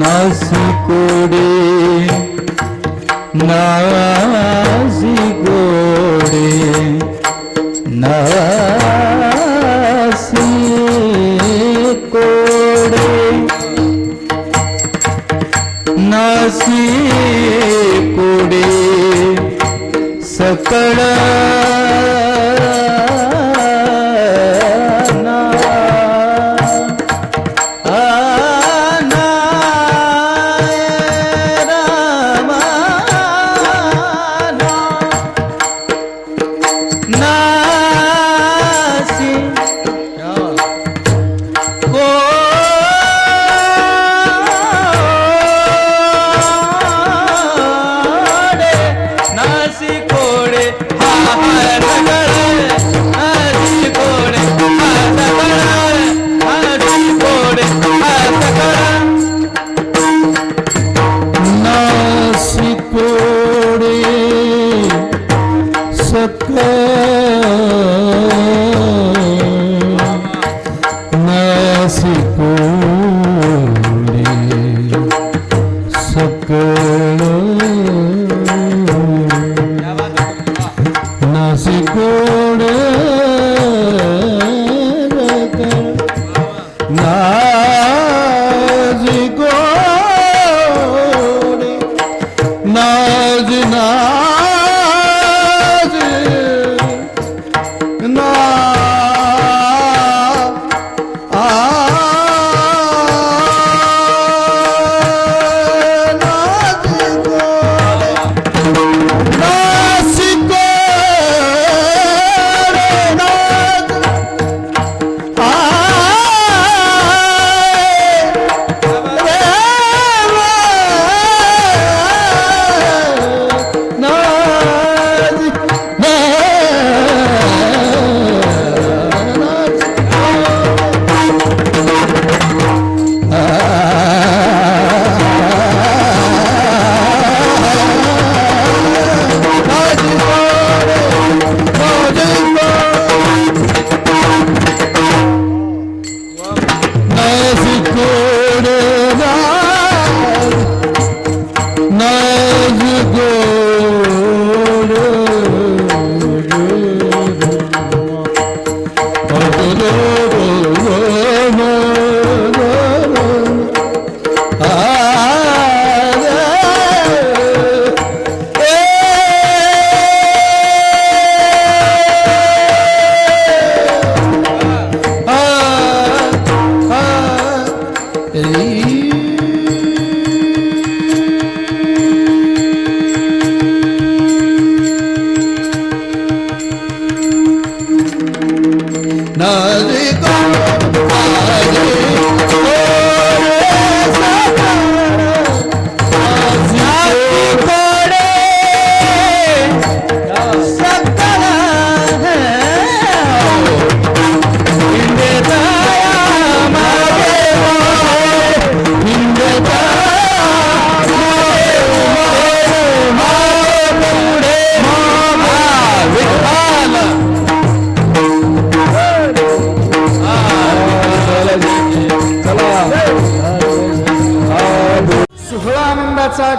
नासिकोडे नासिकोडे नासिकोडे नासिकोडे सकळ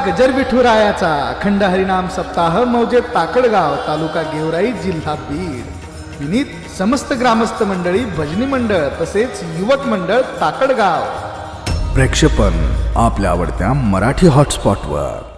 गजर विठुरायाचा अखंड हरिनाम सप्ताह मौजे ताकडगाव तालुका गेवराई जिल्हा बीड विनीत समस्त ग्रामस्थ मंडळी भजनी मंडळ तसेच युवक मंडळ ताकडगाव प्रेक्षेपण आपल्या आवडत्या मराठी हॉटस्पॉटवर.